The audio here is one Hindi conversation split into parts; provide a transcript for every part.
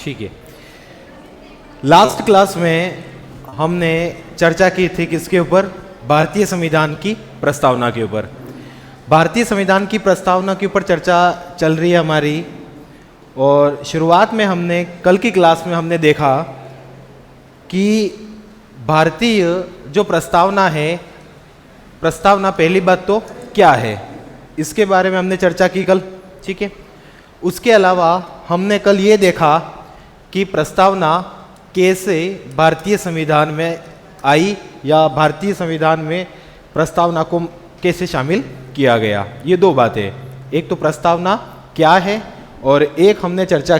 ठीक है। लास्ट क्लास में हमने चर्चा की थी किसके ऊपर? भारतीय संविधान की प्रस्तावना के ऊपर। भारतीय संविधान की प्रस्तावना के ऊपर चर्चा चल रही है हमारी, और शुरुआत में हमने कल की क्लास में हमने देखा कि भारतीय जो प्रस्तावना है, प्रस्तावना पहली बात तो क्या है, इसके बारे में हमने चर्चा की कल। ठीक है। उसके अलावा हमने कल ये देखा कि प्रस्तावना कैसे भारतीय संविधान में आई, या भारतीय संविधान में प्रस्तावना को कैसे शामिल किया गया। ये दो बातें, एक तो प्रस्तावना क्या है और एक हमने चर्चा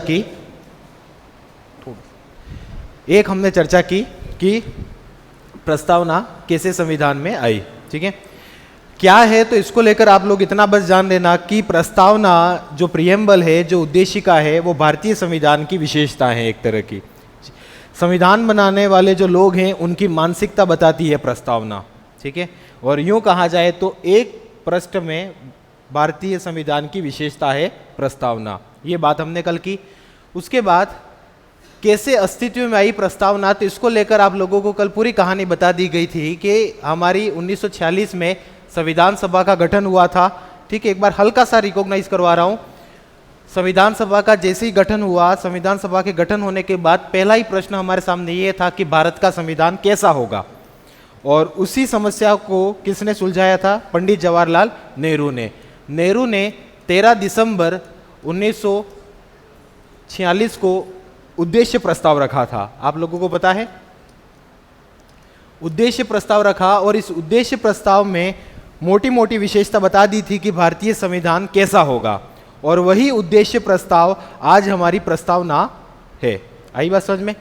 की कि प्रस्तावना कैसे संविधान में आई। ठीक है। क्या है तो इसको लेकर आप लोग इतना बस जान लेना कि प्रस्तावना जो प्रियम्बल है, जो उद्देशिका है, वो भारतीय संविधान की विशेषता है। एक तरह की संविधान बनाने वाले जो लोग हैं उनकी मानसिकता बताती है प्रस्तावना। ठीक है। और यूं कहा जाए तो एक पृष्ठ में भारतीय संविधान की विशेषता है प्रस्तावना। ये बात हमने कल की। उसके बाद कैसे अस्तित्व में आई प्रस्तावना, तो इसको लेकर आप लोगों को कल पूरी कहानी बता दी गई थी कि हमारी 1946 में संविधान सभा का गठन हुआ था। ठीक है। एक बार हल्का सा रिकॉग्नाइज करवा रहा हूँ। संविधान सभा का जैसे ही गठन हुआ, संविधान सभा के गठन होने के बाद पहला ही प्रश्न हमारे सामने ये था कि भारत का संविधान कैसा होगा, और उसी समस्या को किसने सुलझाया था? पंडित जवाहरलाल नेहरू ने। नेहरू ने 13 दिसंबर 1946 को उद्देश्य प्रस्ताव रखा था। आप लोगों को पता है, उद्देश्य प्रस्ताव रखा, और इस उद्देश्य प्रस्ताव में मोटी मोटी विशेषता बता दी थी कि भारतीय संविधान कैसा होगा, और वही उद्देश्य प्रस्ताव आज हमारी प्रस्तावना है। आई बात समझ में?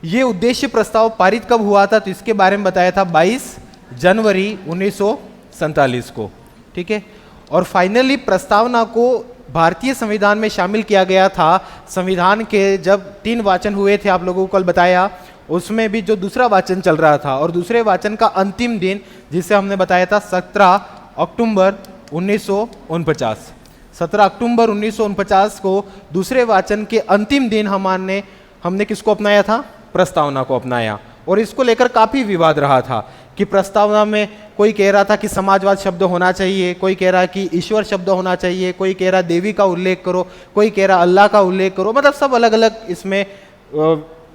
ये उद्देश्य प्रस्ताव पारित कब हुआ था, तो इसके बारे में बताया था 22 जनवरी 1947 को। ठीक है। और फाइनली प्रस्तावना को भारतीय संविधान में शामिल किया गया था। संविधान के जब 3 वाचन हुए थे, आप लोगों को कल बताया, उसमें भी जो दूसरा वाचन चल रहा था, और दूसरे वाचन का अंतिम दिन जिसे हमने बताया था 17 अक्टूबर 1949। 17 अक्टूबर 1949 को दूसरे वाचन के अंतिम दिन हमने किसको अपनाया था? प्रस्तावना को अपनाया। और इसको लेकर काफी विवाद रहा था कि प्रस्तावना में कोई कह रहा था कि समाजवाद शब्द होना चाहिए, कोई कह रहा कि ईश्वर शब्द होना चाहिए, कोई कह रहा देवी का उल्लेख करो, कोई कह रहा अल्लाह का उल्लेख करो। मतलब सब अलग अलग इसमें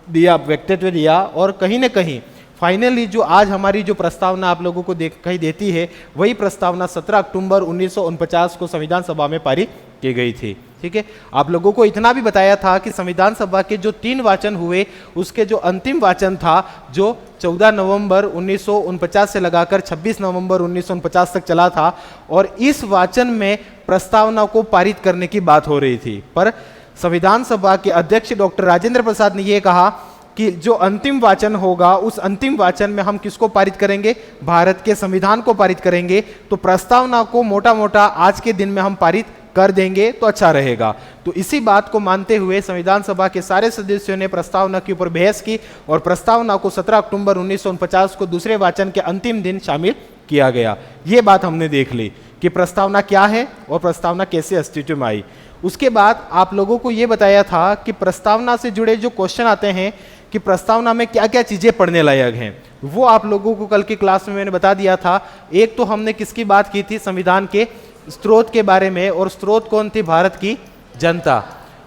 दिया, व्यक्तित्व दिया, और कहीं ना कहीं फाइनली जो आज हमारी जो प्रस्तावना आप लोगों को दिखाई देती है, वही प्रस्तावना 17 अक्टूबर 1949 को संविधान सभा में पारित की गई थी। ठीक है। आप लोगों को इतना भी बताया था कि संविधान सभा के जो 3 वाचन हुए, उसके जो अंतिम वाचन था, जो 14 नवंबर 1949 से लगाकर 26 नवंबर 1949 तक चला था, और इस वाचन में प्रस्तावना को पारित करने की बात हो रही थी। पर संविधान सभा के अध्यक्ष डॉक्टर राजेंद्र प्रसाद ने यह कहा कि जो अंतिम वाचन होगा, उस अंतिम वाचन में हम किसको पारित करेंगे? भारत के संविधान को पारित करेंगे। तो प्रस्तावना को मोटा मोटा आज के दिन में हम पारित कर देंगे तो अच्छा रहेगा। तो इसी बात को मानते हुए संविधान सभा के सारे सदस्यों ने प्रस्तावना के ऊपर बहस की, और प्रस्तावना को 17 अक्टूबर 1949 को दूसरे वाचन के अंतिम दिन शामिल किया गया। ये बात हमने देख ली कि प्रस्तावना क्या है और प्रस्तावना कैसे अस्तित्व में आई। उसके बाद आप लोगों को यह बताया था कि प्रस्तावना से जुड़े जो क्वेश्चन आते हैं कि प्रस्तावना में क्या क्या चीजें पढ़ने लायक हैं, वो आप लोगों को कल की क्लास में मैंने बता दिया था। एक तो हमने किसकी बात की थी? संविधान के स्रोत के बारे में, और स्रोत कौन थी? भारत की जनता।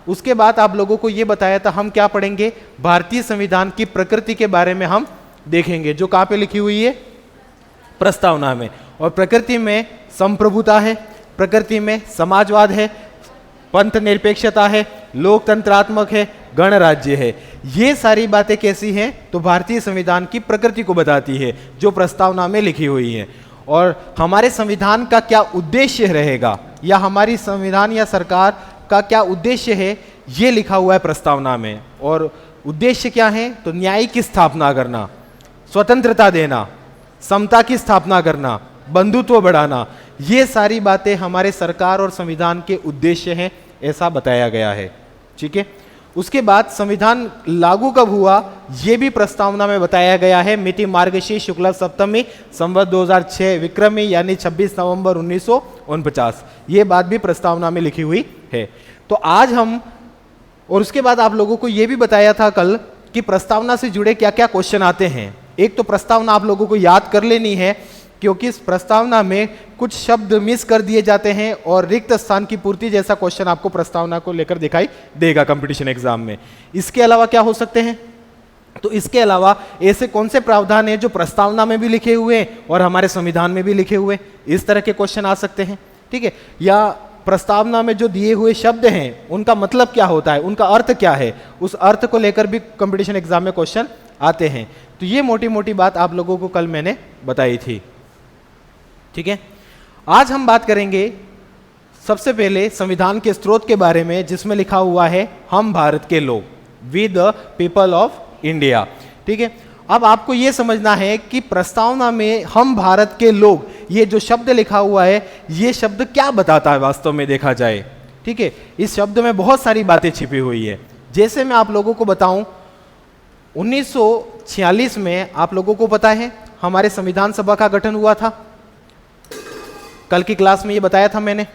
उसके बाद आप लोगों को यह बताया था हम क्या पढ़ेंगे? भारतीय संविधान की प्रकृति के बारे में हम देखेंगे, जो कहां पे लिखी हुई है? प्रस्तावना में। और प्रकृति में संप्रभुता है, प्रकृति में समाजवाद है, पंथ निरपेक्षता है, लोकतंत्रात्मक है, गणराज्य है। ये सारी बातें कैसी हैं? तो भारतीय संविधान की प्रकृति को बताती है, जो प्रस्तावना में लिखी हुई है। और हमारे संविधान का क्या उद्देश्य रहेगा, या हमारी संविधान या सरकार का क्या उद्देश्य है, ये लिखा हुआ है प्रस्तावना में। और उद्देश्य क्या है? तो न्याय की स्थापना करना, स्वतंत्रता देना, समता की स्थापना करना, बंधुत्व बढ़ाना, ये सारी बातें हमारे सरकार और संविधान के उद्देश्य हैं, ऐसा बताया गया है। ठीक है। उसके बाद संविधान लागू कब हुआ, यह भी प्रस्तावना में बताया गया है। मिति मार्गशीर्ष शुक्ल सप्तमी संवत 2006 विक्रमी, यानी 26 नवंबर 1949। ये बात भी प्रस्तावना में लिखी हुई है। तो आज हम और उसके बाद आप लोगों को यह भी बताया था कल कि प्रस्तावना से जुड़े क्या क्या क्वेश्चन आते हैं। एक तो प्रस्तावना आप लोगों को याद कर लेनी है, क्योंकि इस प्रस्तावना में कुछ शब्द मिस कर दिए जाते हैं और रिक्त स्थान की पूर्ति जैसा क्वेश्चन आपको प्रस्तावना को लेकर दिखाई देगा कंपटीशन एग्जाम में। इसके अलावा क्या हो सकते हैं, तो इसके अलावा ऐसे कौन से प्रावधान हैं जो प्रस्तावना में भी लिखे हुए हैं और हमारे संविधान में भी लिखे हुए, इस तरह के क्वेश्चन आ सकते हैं। ठीक है, या प्रस्तावना में जो दिए हुए शब्द हैं उनका मतलब क्या होता है, उनका अर्थ क्या है, उस अर्थ को लेकर भी कंपटीशन एग्जाम में क्वेश्चन आते हैं। तो ये मोटी मोटी बात आप लोगों को कल मैंने बताई थी। ठीक है, आज हम बात करेंगे सबसे पहले संविधान के स्रोत के बारे में, जिसमें लिखा हुआ है हम भारत के लोग, we the people of India. ठीक है, अब आपको यह समझना है कि प्रस्तावना में हम भारत के लोग, ये जो शब्द लिखा हुआ है, ये शब्द क्या बताता है वास्तव में देखा जाए। ठीक है, इस शब्द में बहुत सारी बातें छिपी हुई है। जैसे मैं आप लोगों को बताऊं, 1946 में आप लोगों को पता है हमारे संविधान सभा का गठन हुआ था। कल की क्लास में ये बताया था मैंने,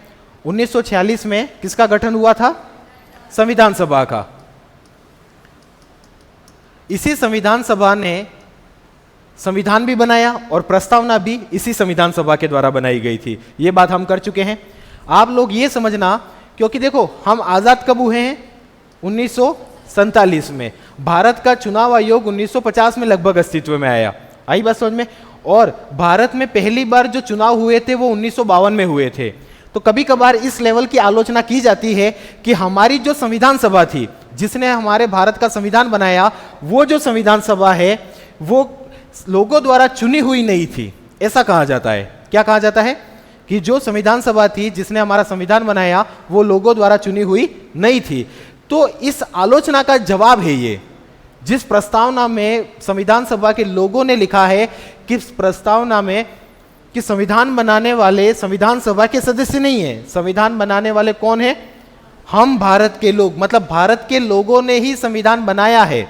1946 में किसका गठन हुआ था, संविधान सभा का। इसी संविधान सभा ने संविधान भी बनाया और प्रस्तावना भी इसी संविधान सभा के द्वारा बनाई गई थी। ये बात हम कर चुके हैं। आप लोग ये समझना, क्योंकि देखो हम आजाद कब हुए हैं, 1947 में। भारत का चुनाव आयोग 1950 में लगभग अस्तित्व में आया, आई बात समझ में। और भारत में पहली बार जो चुनाव हुए थे वो 1952 में हुए थे। तो कभी कभार इस लेवल की आलोचना की जाती है कि हमारी जो संविधान सभा थी, जिसने हमारे भारत का संविधान बनाया, वो जो संविधान सभा है वो लोगों द्वारा चुनी हुई नहीं थी, ऐसा कहा जाता है। क्या कहा जाता है कि जो संविधान सभा थी जिसने हमारा संविधान बनाया, वो लोगों द्वारा चुनी हुई नहीं थी। तो इस आलोचना का जवाब है ये, जिस प्रस्तावना में संविधान सभा के लोगों ने लिखा है कि प्रस्तावना में कि संविधान बनाने वाले संविधान सभा के सदस्य नहीं है, संविधान बनाने वाले कौन है, हम भारत के लोग, मतलब भारत के लोगों ने ही संविधान बनाया है।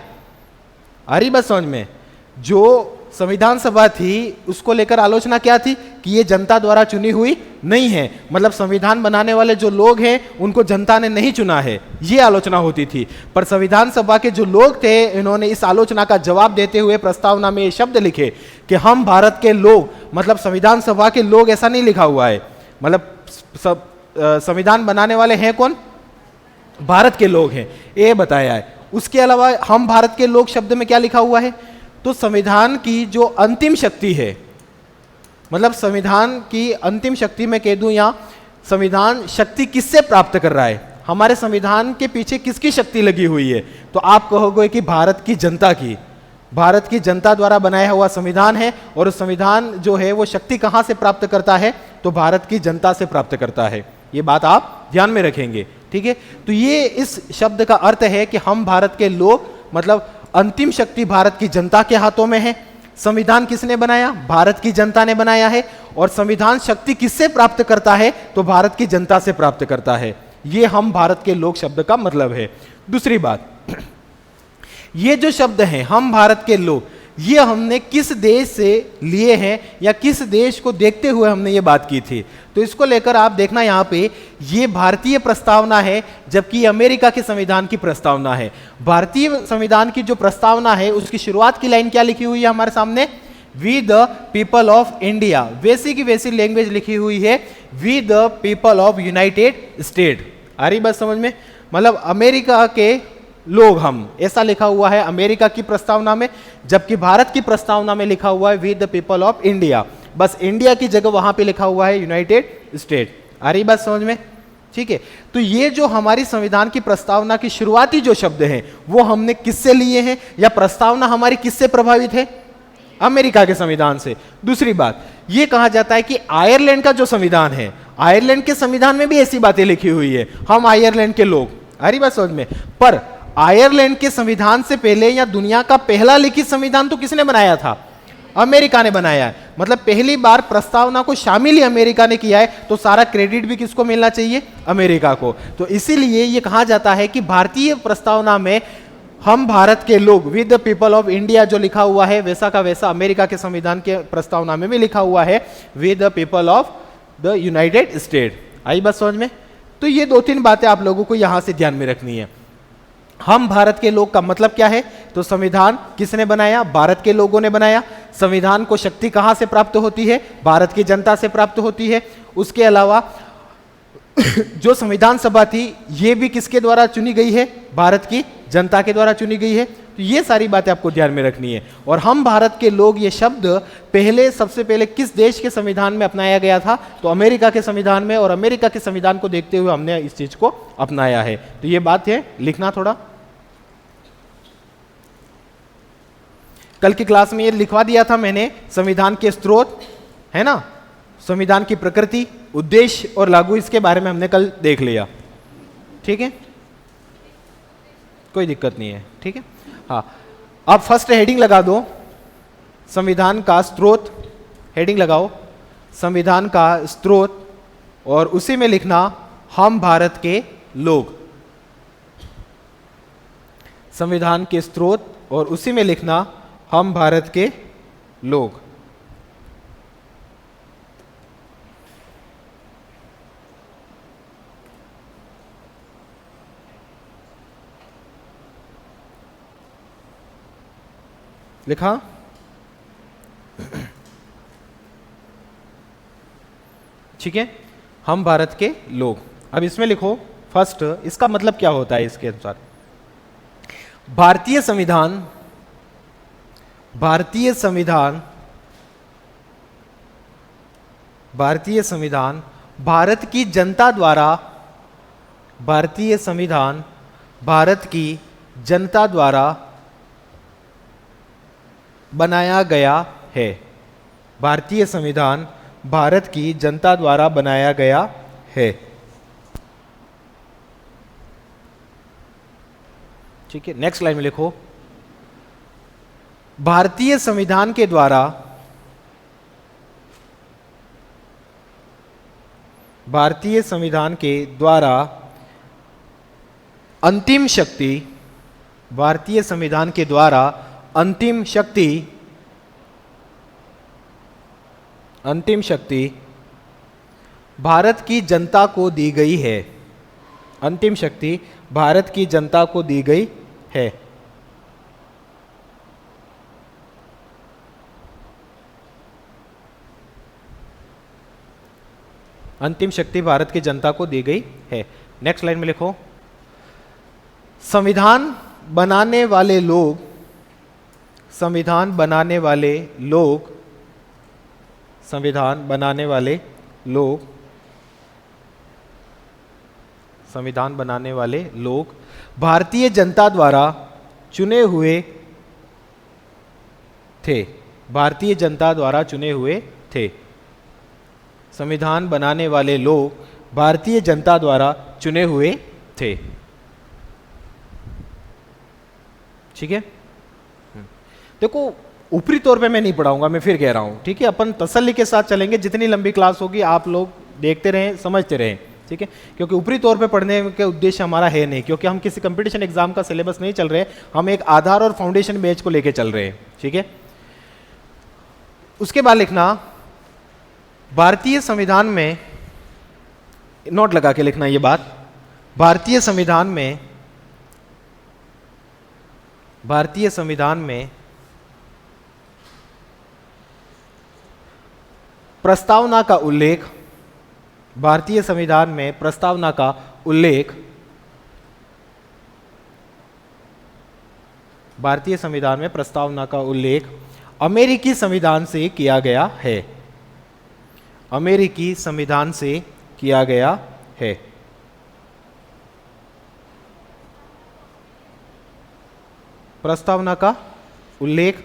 आ रही बात समझ में। जो संविधान सभा थी उसको लेकर आलोचना क्या थी कि ये जनता द्वारा चुनी हुई नहीं है, मतलब संविधान बनाने वाले जो लोग हैं उनको जनता ने नहीं चुना है, ये आलोचना होती थी। पर संविधान सभा के जो लोग थे, इन्होंने इस आलोचना का जवाब देते हुए प्रस्तावना में ये शब्द लिखे कि हम भारत के लोग, मतलब संविधान सभा के लोग, ऐसा नहीं लिखा हुआ है। मतलब संविधान बनाने वाले हैं कौन, भारत के लोग हैं, ये बताया है। उसके अलावा हम भारत के लोग शब्द में क्या लिखा हुआ है, तो संविधान की जो अंतिम शक्ति है, मतलब संविधान की अंतिम शक्ति में कह दूं, या संविधान शक्ति किससे प्राप्त कर रहा है, हमारे संविधान के पीछे किसकी शक्ति लगी हुई है, तो आप कहोगे कि भारत की जनता की। भारत की जनता द्वारा बनाया हुआ संविधान है, और संविधान जो है वो शक्ति कहां से प्राप्त करता है, तो भारत की जनता से प्राप्त करता है। ये बात आप ध्यान में रखेंगे। ठीक है, तो ये इस शब्द का अर्थ है कि हम भारत के लोग, मतलब अंतिम शक्ति भारत की जनता के हाथों में है। संविधान किसने बनाया, भारत की जनता ने बनाया है। और संविधान शक्ति किससे प्राप्त करता है, तो भारत की जनता से प्राप्त करता है। ये हम भारत के लोग शब्द का मतलब है। दूसरी बात, ये जो शब्द हैं हम भारत के लोग, ये हमने किस देश से लिए हैं या किस देश को देखते हुए हमने ये बात की थी, तो इसको लेकर आप देखना, यहाँ पे ये भारतीय प्रस्तावना है, जबकि अमेरिका के संविधान की प्रस्तावना है। भारतीय संविधान की जो प्रस्तावना है उसकी शुरुआत की लाइन क्या लिखी हुई है हमारे सामने, we the people of India. वैसी की वैसी लैंग्वेज लिखी हुई है, we the people of united state. आ रही बात समझ में, मतलब अमेरिका के लोग हम, ऐसा लिखा हुआ है अमेरिका की प्रस्तावना में, जबकि भारत की प्रस्तावना में लिखा हुआ है we the people of India. बस इंडिया की जगह वहां पे लिखा हुआ है यूनाइटेड स्टेट। आ रही बात समझ में। ठीक है, तो ये जो हमारी संविधान की प्रस्तावना की शुरुआती जो शब्द हैं वो हमने किससे लिए हैं, या प्रस्तावना हमारी किससे प्रभावित है, अमेरिका के संविधान से। दूसरी बात, ये कहा जाता है कि आयरलैंड का जो संविधान है, आयरलैंड के संविधान में भी ऐसी बातें लिखी हुई है, हम आयरलैंड के लोग। आ रही बात समझ में। पर आयरलैंड के संविधान से पहले या दुनिया का पहला लिखित संविधान तो किसने बनाया था, अमेरिका ने बनाया है। मतलब पहली बार प्रस्तावना को शामिल ही अमेरिका ने किया है, तो सारा क्रेडिट भी किसको मिलना चाहिए, अमेरिका को। तो इसीलिए ये कहा जाता है कि भारतीय प्रस्तावना में हम भारत के लोग, with the people of India जो लिखा हुआ है, वैसा का वैसा अमेरिका के संविधान के प्रस्तावना में भी लिखा हुआ है with the people of the united state. आई बात समझ में। तो ये दो तीन बातें आप लोगों को यहां से ध्यान में रखनी है। हम भारत के लोग का मतलब क्या है? तो संविधान किसने बनाया? भारत के लोगों ने बनाया। संविधान को शक्ति कहां से प्राप्त होती है? भारत की जनता से प्राप्त होती है। उसके अलावा जो संविधान सभा थी ये भी किसके द्वारा चुनी गई है? भारत की जनता के द्वारा चुनी गई है। तो ये सारी बातें आपको ध्यान में रखनी है। और हम भारत के लोग ये शब्द सबसे पहले किस देश के संविधान में अपनाया गया था? तो अमेरिका के संविधान में, और अमेरिका के संविधान को देखते हुए हमने इस चीज को अपनाया है। तो ये बात है, लिखना थोड़ा। कल की क्लास में ये लिखवा दिया था मैंने, संविधान के स्रोत है ना, संविधान की प्रकृति, उद्देश्य और लागू, इसके बारे में हमने कल देख लिया। ठीक है, कोई दिक्कत नहीं है। ठीक है, हाँ, अब फर्स्ट हेडिंग लगा दो, संविधान का स्रोत। हेडिंग लगाओ, संविधान का स्रोत, और उसी में लिखना हम भारत के लोग। संविधान के स्रोत और उसी में लिखना हम भारत के लोग। लिखा? ठीक है, हम भारत के लोग। अब इसमें लिखो फर्स्ट, इसका मतलब क्या होता है इसके अनुसार? भारतीय संविधान, भारतीय संविधान, भारतीय संविधान भारत की जनता द्वारा, भारतीय संविधान भारत की जनता द्वारा बनाया गया है। भारतीय संविधान भारत की जनता द्वारा बनाया गया है। ठीक है, नेक्स्ट लाइन में लिखो, भारतीय संविधान के द्वारा, भारतीय संविधान के द्वारा अंतिम शक्ति, भारतीय संविधान के द्वारा अंतिम शक्ति, अंतिम शक्ति भारत की जनता को दी गई है। अंतिम शक्ति भारत की जनता को दी गई है। अंतिम शक्ति भारत की जनता को दी गई है। नेक्स्ट लाइन में लिखो, संविधान बनाने वाले लोग, संविधान बनाने वाले लोग, संविधान बनाने वाले लोग, संविधान बनाने वाले लोग भारतीय जनता द्वारा चुने हुए थे। भारतीय जनता द्वारा चुने हुए थे। संविधान बनाने वाले लोग भारतीय जनता द्वारा चुने हुए थे। ठीक है, देखो ऊपरी तौर पे मैं नहीं पढ़ाऊंगा, मैं फिर कह रहा हूं। ठीक है, अपन तसल्ली के साथ चलेंगे, जितनी लंबी क्लास होगी आप लोग देखते रहें, समझते रहें। ठीक है, क्योंकि ऊपरी तौर पे पढ़ने के उद्देश्य हमारा है नहीं, क्योंकि हम किसी कंपटीशन एग्जाम का सिलेबस नहीं चल रहे, हम एक आधार और फाउंडेशन बैच को लेके चल रहे हैं। ठीक है, उसके बाद लिखना, भारतीय संविधान में, नोट लगा के लिखना ये बात, भारतीय संविधान में, भारतीय संविधान में प्रस्तावना का उल्लेख, भारतीय संविधान में प्रस्तावना का उल्लेख, भारतीय संविधान में प्रस्तावना का उल्लेख अमेरिकी संविधान से किया गया है। अमेरिकी संविधान से किया गया है। प्रस्तावना का उल्लेख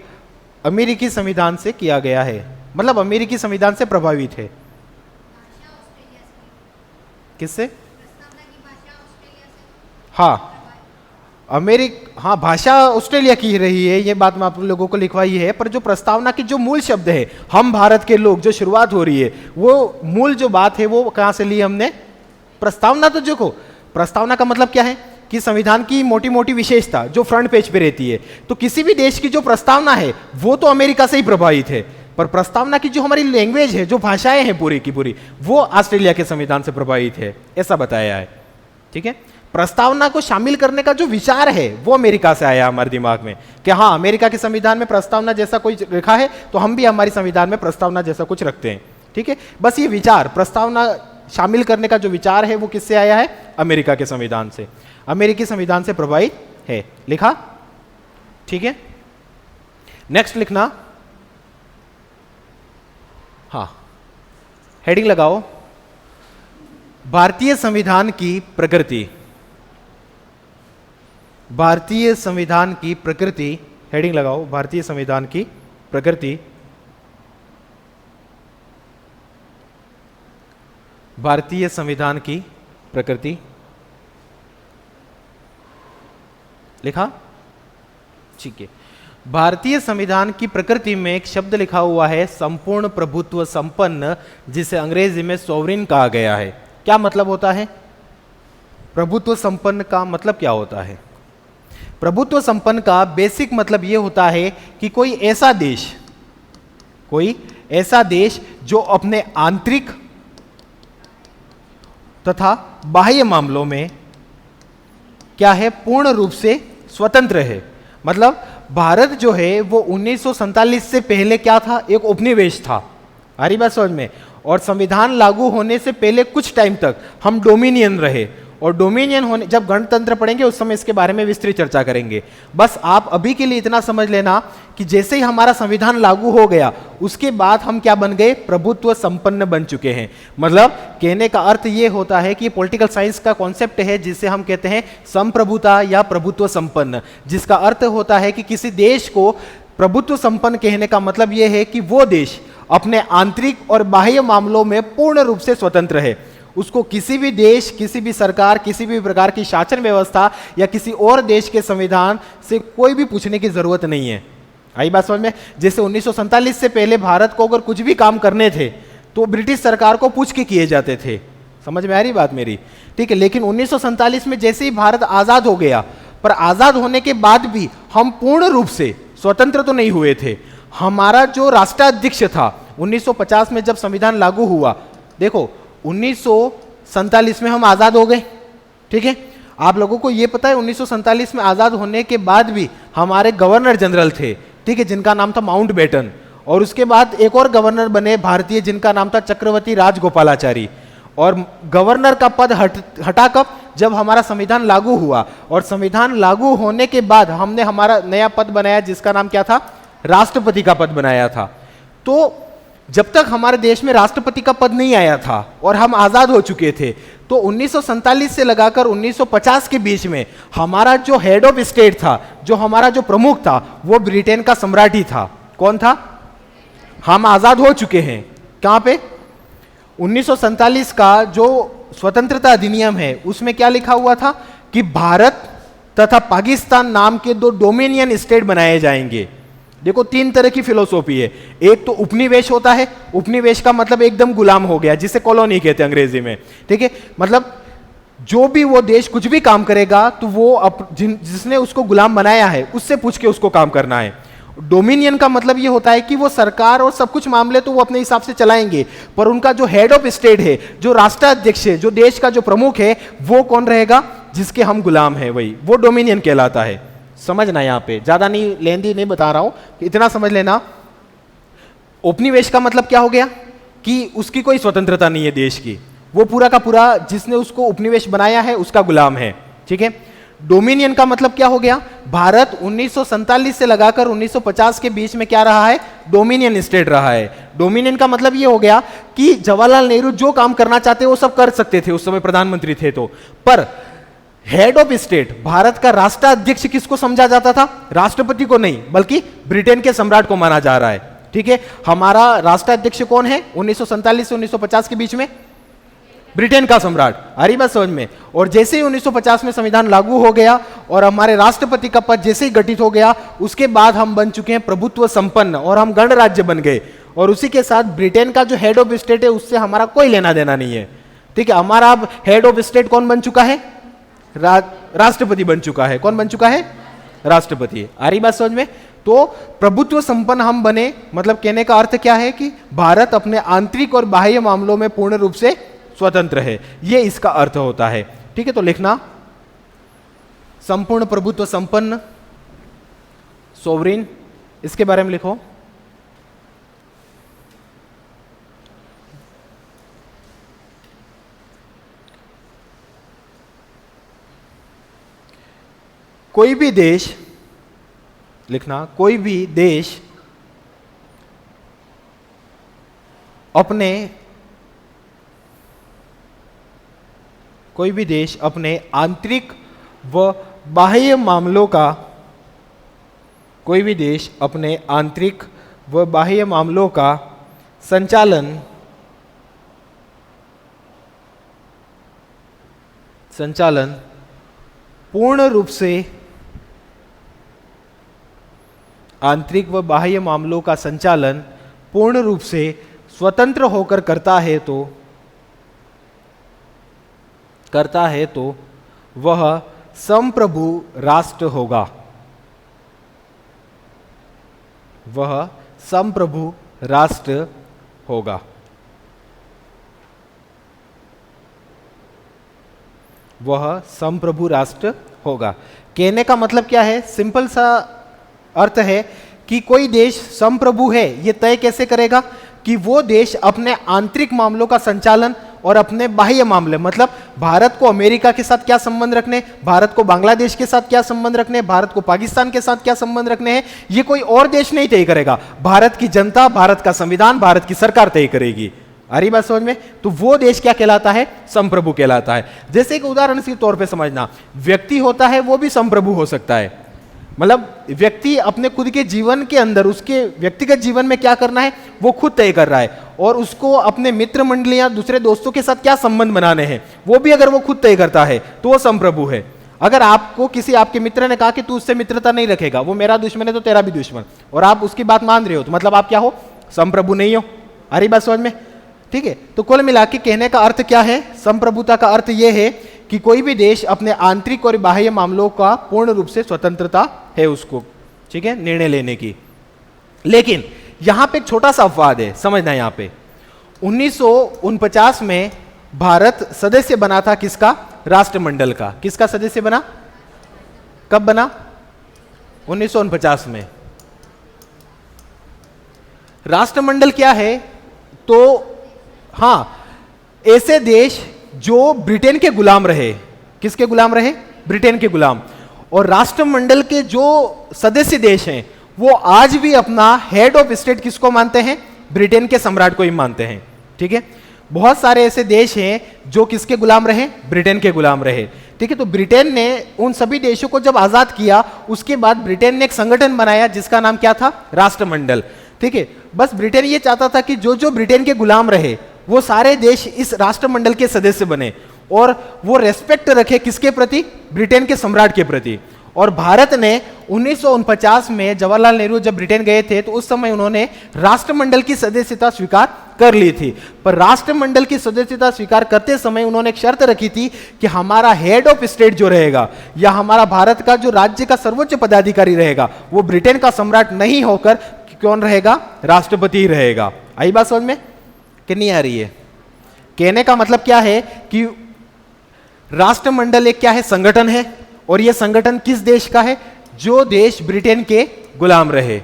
अमेरिकी संविधान से किया गया है, मतलब अमेरिकी संविधान से प्रभावित है। किससे? हाँ, हाँ, भाषा ऑस्ट्रेलिया की रही है, ये बात मैं आप लोगों को लिखवाई है। पर जो प्रस्तावना की जो मूल शब्द है, हम भारत के लोग, जो शुरुआत हो रही है, वो मूल जो बात है वो कहां से ली हमने? प्रस्तावना। तो देखो, प्रस्तावना का मतलब क्या है कि संविधान की मोटी मोटी विशेषता जो फ्रंट पेज पे रहती है, तो किसी भी देश की जो प्रस्तावना है वो तो अमेरिका से ही प्रभावित है, पर प्रस्तावना की जो हमारी लैंग्वेज है, जो भाषाएं हैं पूरी की पूरी, वो ऑस्ट्रेलिया के संविधान से प्रभावित है, ऐसा बताया है। ठीक है, प्रस्तावना को शामिल करने का जो विचार है वो अमेरिका से आया हमारे दिमाग में कि हाँ, अमेरिका के संविधान में प्रस्तावना जैसा कोई लिखा है तो हम भी हमारे संविधान में प्रस्तावना जैसा कुछ रखते हैं। ठीक है, बस ये विचार, प्रस्तावना शामिल करने का जो विचार है वो किससे आया है? अमेरिका के संविधान से, अमेरिकी संविधान से प्रभावित है। लिखा? ठीक है, नेक्स्ट लिखना। हाँ, हेडिंग लगाओ, भारतीय संविधान की प्रकृति। भारतीय संविधान की प्रकृति, हेडिंग लगाओ, भारतीय संविधान की प्रकृति। भारतीय संविधान की प्रकृति लिखा? ठीक है, भारतीय संविधान की प्रकृति में एक शब्द लिखा हुआ है संपूर्ण प्रभुत्व संपन्न, जिसे अंग्रेजी में सोवरिन कहा गया है। क्या मतलब होता है? प्रभुत्व संपन्न का मतलब क्या होता है? प्रभुत्व संपन्न का बेसिक मतलब यह होता है कि कोई ऐसा देश जो अपने आंतरिक तथा बाह्य मामलों में क्या है? पूर्ण रूप से स्वतंत्र है। मतलब भारत जो है वो 1947 से पहले क्या था? एक उपनिवेश था। आ रही बात समझ में? और संविधान लागू होने से पहले कुछ टाइम तक हम डोमिनियन रहे, और डोमिनियन होने, जब गणतंत्र पढ़ेंगे उस समय इसके बारे में विस्तृत चर्चा करेंगे। बस आप अभी के लिए इतना समझ लेना कि जैसे ही हमारा संविधान लागू हो गया उसके बाद हम क्या बन गए? प्रभुत्व संपन्न बन चुके हैं। मतलब कहने का अर्थ ये होता है कि पॉलिटिकल साइंस का कॉन्सेप्ट है जिसे हम कहते हैं संप्रभुता या प्रभुत्व संपन्न, जिसका अर्थ होता है कि किसी देश को प्रभुत्व संपन्न कहने का मतलब यह है कि वो देश अपने आंतरिक और बाह्य मामलों में पूर्ण रूप से स्वतंत्र है। उसको किसी भी देश, किसी भी सरकार, किसी भी प्रकार की शासन व्यवस्था या किसी और देश के संविधान से कोई भी पूछने की जरूरत नहीं है। आई बात समझ में? जैसे 1947 से पहले भारत को अगर कुछ भी काम करने थे तो ब्रिटिश सरकार को पूछ के किए जाते थे। समझ में आ रही बात मेरी? ठीक है, लेकिन 1947 में जैसे ही भारत आजाद हो गया, पर आजाद होने के बाद भी हम पूर्ण रूप से स्वतंत्र तो नहीं हुए थे। हमारा जो राष्ट्राध्यक्ष था 1950 में जब संविधान लागू हुआ, देखो 1947 में हम आजाद हो गए। ठीक है, आप लोगों को यह पता है 1947 में आजाद होने के बाद भी हमारे गवर्नर जनरल थे, ठीक है, जिनका नाम था माउंटबेटन, और उसके बाद एक और गवर्नर बने भारतीय जिनका नाम था चक्रवर्ती राजगोपालाचारी। और गवर्नर का पद हटा कब? जब हमारा संविधान लागू हुआ, और संविधान लागू होने के बाद हमने हमारा नया पद बनाया जिसका नाम क्या था? राष्ट्रपति का पद बनाया था। तो जब तक हमारे देश में राष्ट्रपति का पद नहीं आया था और हम आजाद हो चुके थे, तो 1947 से लगाकर 1950 के बीच में हमारा जो हेड ऑफ स्टेट था, जो हमारा जो प्रमुख था, वो ब्रिटेन का सम्राट ही था। कौन था? हम आजाद हो चुके हैं। कहां पे? 1947 का जो स्वतंत्रता अधिनियम है उसमें क्या लिखा हुआ था कि भारत तथा पाकिस्तान नाम के दो डोमिनियन स्टेट बनाए जाएंगे। देखो, तीन तरह की फिलोसॉफी है। एक तो उपनिवेश होता है, उपनिवेश का मतलब एकदम गुलाम हो गया, जिसे कॉलोनी कहते हैं अंग्रेजी में। ठीक है, मतलब जो भी वो देश कुछ भी काम करेगा तो वो जिसने उसको गुलाम बनाया है उससे पूछ के उसको काम करना है। डोमिनियन का मतलब ये होता है कि वो सरकार और सब कुछ मामले तो वो अपने हिसाब से चलाएंगे, पर उनका जो हेड ऑफ स्टेट है, जो राष्ट्राध्यक्ष है, जो देश का जो प्रमुख है, वो कौन रहेगा? जिसके हम गुलाम हैं, वही वो डोमिनियन कहलाता है। समझना, यहां पे ज्यादा नहीं, लेंदी नहीं बता रहा हूं, इतना समझ लेना। उपनिवेश का मतलब क्या हो गया कि उसकी कोई स्वतंत्रता नहीं है देश की, वो पूरा का पूरा जिसने उसको उपनिवेश बनाया है उसका गुलाम है। ठीक है, डोमिनियन का मतलब क्या हो गया? भारत 1947 से लगाकर 1950 के बीच में क्या रहा है? डोमिनियन स्टेट रहा है। डोमिनियन का मतलब ये हो गया कि जवाहरलाल नेहरू जो काम करना चाहते वो सब कर सकते थे, उस समय प्रधानमंत्री थे तो, पर हेड ऑफ स्टेट, भारत का राष्ट्राध्यक्ष किसको समझा जाता था? राष्ट्रपति को नहीं, बल्कि ब्रिटेन के सम्राट को माना जा रहा है। ठीक है, हमारा राष्ट्राध्यक्ष कौन है 1947 से 1950 के बीच में? ब्रिटेन का सम्राट। आ रही बात समझ में? और जैसे ही 1950 में संविधान लागू हो गया और हमारे राष्ट्रपति का पद जैसे ही गठित हो गया, उसके बाद हम बन चुके हैं प्रभुत्व संपन्न और हम गणराज्य बन गए। और उसी के साथ ब्रिटेन का जो हेड ऑफ स्टेट है उससे हमारा कोई लेना देना नहीं है। ठीक है, हमारा अब हेड ऑफ स्टेट कौन बन चुका है? राष्ट्रपति बन चुका है। कौन बन चुका है? राष्ट्रपति। आ रही बात समझ में? तो प्रभुत्व संपन्न हम बने, मतलब कहने का अर्थ क्या है कि भारत अपने आंतरिक और बाह्य मामलों में पूर्ण रूप से स्वतंत्र है, ये इसका अर्थ होता है। ठीक है, तो लिखना संपूर्ण प्रभुत्व संपन्न, सोवरिन, इसके बारे में लिखो। कोई भी देश लिखना, कोई भी देश अपने आंतरिक व बाह्य मामलों का, कोई भी देश अपने आंतरिक व बाह्य मामलों का संचालन पूर्ण रूप से, आंतरिक व बाह्य मामलों का संचालन पूर्ण रूप से स्वतंत्र होकर करता है तो वह संप्रभु राष्ट्र होगा। वह संप्रभु राष्ट्र होगा। वह संप्रभु राष्ट्र होगा। कहने का मतलब क्या है? सिंपल सा अर्थ है कि कोई देश संप्रभु है, यह तय कैसे करेगा कि वो देश अपने आंतरिक मामलों का संचालन और अपने बाह्य मामले, मतलब भारत को अमेरिका के साथ क्या संबंध रखने, भारत को बांग्लादेश के साथ क्या संबंध रखने, भारत को पाकिस्तान के साथ क्या संबंध रखने हैं, ये कोई और देश नहीं तय करेगा। भारत की जनता, भारत का संविधान, भारत की सरकार तय करेगी। आ रही बात समझ में? तो वो देश क्या कहलाता है? संप्रभु कहलाता है। जैसे एक उदाहरण के तौर पे समझना, व्यक्ति होता है वो भी संप्रभु हो सकता है। मतलब व्यक्ति अपने खुद के जीवन के अंदर, उसके व्यक्तिगत जीवन में क्या करना है वो खुद तय कर रहा है, और उसको अपने मित्र मंडलियां, दूसरे दोस्तों के साथ क्या संबंध बनाने हैं वो भी अगर वो खुद तय करता है तो वो संप्रभु है। अगर आपको किसी आपके मित्र ने कहा कि तू उससे मित्रता नहीं रखेगा, वो मेरा दुश्मन है तो तेरा भी दुश्मन, और आप उसकी बात मान रहे हो, तो मतलब आप क्या हो? संप्रभु नहीं हो। आ रही बात समझ में? ठीक है। तो कुल मिला के कहने का अर्थ क्या है? संप्रभुता का अर्थ यह है कि कोई भी देश अपने आंतरिक और बाह्य मामलों का पूर्ण रूप से स्वतंत्रता है उसको, ठीक है, निर्णय लेने की। लेकिन यहां पे एक छोटा सा अपवाद है, समझना। यहां पे 1949 में भारत सदस्य बना था किसका? राष्ट्रमंडल का। किसका सदस्य बना? कब बना? 1949 में। राष्ट्रमंडल क्या है? तो हां, ऐसे देश जो ब्रिटेन के गुलाम रहे। किसके गुलाम रहे? ब्रिटेन के गुलाम। और राष्ट्रमंडल के जो सदस्य देश हैं वो आज भी अपना हेड ऑफ स्टेट किसको मानते हैं? ब्रिटेन के सम्राट को ही मानते हैं। ठीक है। बहुत सारे ऐसे देश हैं जो किसके गुलाम रहे? ब्रिटेन के गुलाम रहे। ठीक है। तो ब्रिटेन ने उन सभी देशों को जब आजाद किया, उसके बाद ब्रिटेन ने एक संगठन बनाया जिसका नाम क्या था? राष्ट्रमंडल। ठीक है। बस ब्रिटेन ये चाहता था कि जो जो ब्रिटेन के गुलाम रहे वो सारे देश इस राष्ट्रमंडल के सदस्य बने, और वो रेस्पेक्ट रखे किसके प्रति? ब्रिटेन के सम्राट के प्रति। और भारत ने 1949 में जवाहरलाल नेहरू जब ब्रिटेन गए थे तो उस समय उन्होंने राष्ट्रमंडल की सदस्यता स्वीकार कर ली थी। पर राष्ट्रमंडल की सदस्यता स्वीकार करते समय उन्होंने एक शर्त रखी थी कि हमारा हेड ऑफ स्टेट जो रहेगा, या हमारा भारत का जो राज्य का सर्वोच्च पदाधिकारी रहेगा, वो ब्रिटेन का सम्राट नहीं होकर कौन रहेगा? राष्ट्रपति रहेगा। आई बात समझ में कि नहीं आ रही है? कहने का मतलब क्या है कि राष्ट्रमंडल एक क्या है? संगठन है। और यह संगठन किस देश का है? जो देश ब्रिटेन के गुलाम रहे।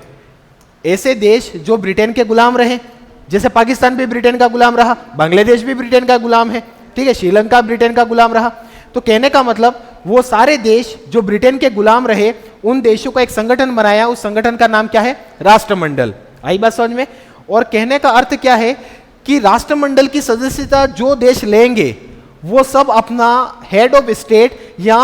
ऐसे देश जो ब्रिटेन के गुलाम रहे, जैसे पाकिस्तान भी ब्रिटेन का गुलाम रहा, बांग्लादेश भी ब्रिटेन का गुलाम है, ठीक है, श्रीलंका ब्रिटेन का गुलाम रहा। तो कहने का मतलब वो सारे देश जो ब्रिटेन के गुलाम रहे, उन देशों का एक संगठन बनाया, उस संगठन का नाम क्या है? राष्ट्रमंडल। आई बात समझ में? और कहने का अर्थ क्या है कि राष्ट्रमंडल की सदस्यता जो देश लेंगे वो सब अपना हेड ऑफ स्टेट या